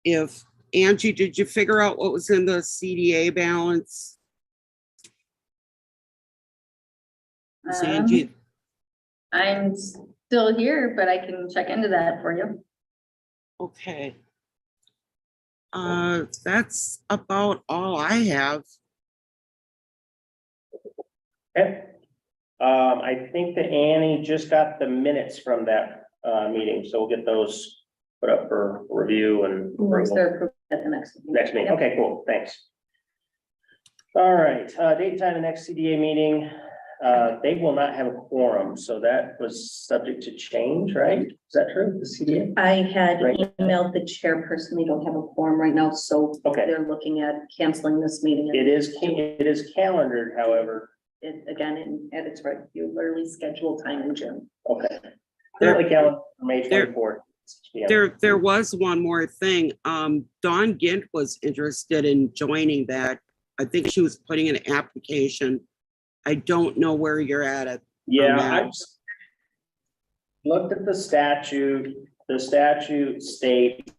if Angie, did you figure out what was in the CDA balance? Is Angie, I'm still here, but I can check into that for you. okay. That's about all I have. Okay. I think that Annie just got the minutes from that meeting, so we'll get those put up for review and Once approval they're approved at the next. next meeting. Okay, cool, thanks. All right, date and time the next CDA meeting. They will not have a quorum, so that was subject to change, right? Is that true, the CDA? I had Right. emailed the chairperson, we don't have a quorum right now, so Okay. they're looking at canceling this meeting. It is calendared, however. Again, at its regularly scheduled time in June. Okay. Currently calendar for May There- 24th. There was one more thing. Dawn Gint was interested in joining that. I think she was putting in an application. I don't know where you're at it. Yeah, that. I just looked at the statute. The statute states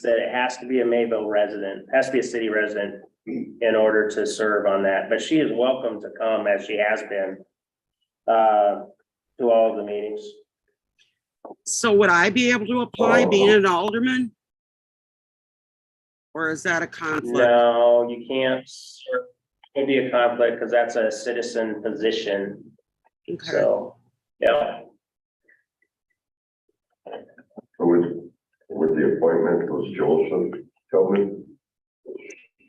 that it has to be a Mayville resident, has to be a city resident in order to serve on that, but she is welcome to come as she has been. to all of the meetings. So would I be able to apply being an alderman? Or is that a conflict? No, you can't. It'd be a conflict because that's a citizen position. Okay. So, yeah. With the appointment was Joseph, tell me.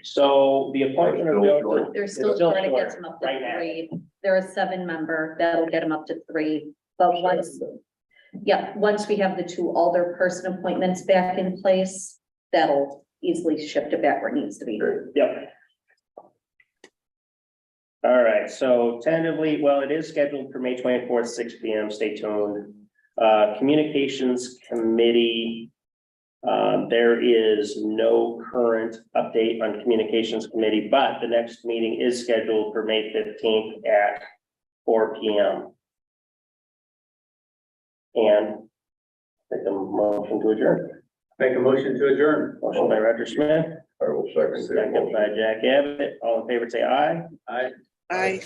So the appointment of Still Joseph. They're is still trying to get them up to right now. 3. They're a 7-member, that'll get them up to 3, but once we have the 2 alder person appointments back in place, that'll easily shift it back where it needs to be. Yep. All right, so tentatively, well, it is scheduled for May 24th, 6 p.m. Stay tuned. Communications Committee. There is no current update on Communications Committee, but the next meeting is scheduled for May 15th at 4 p.m. And take a motion to adjourn. Make a motion to adjourn. Motion by Roger Smith, I will second that second motion. by Jack Abbott. All in favor, say aye. Aye. I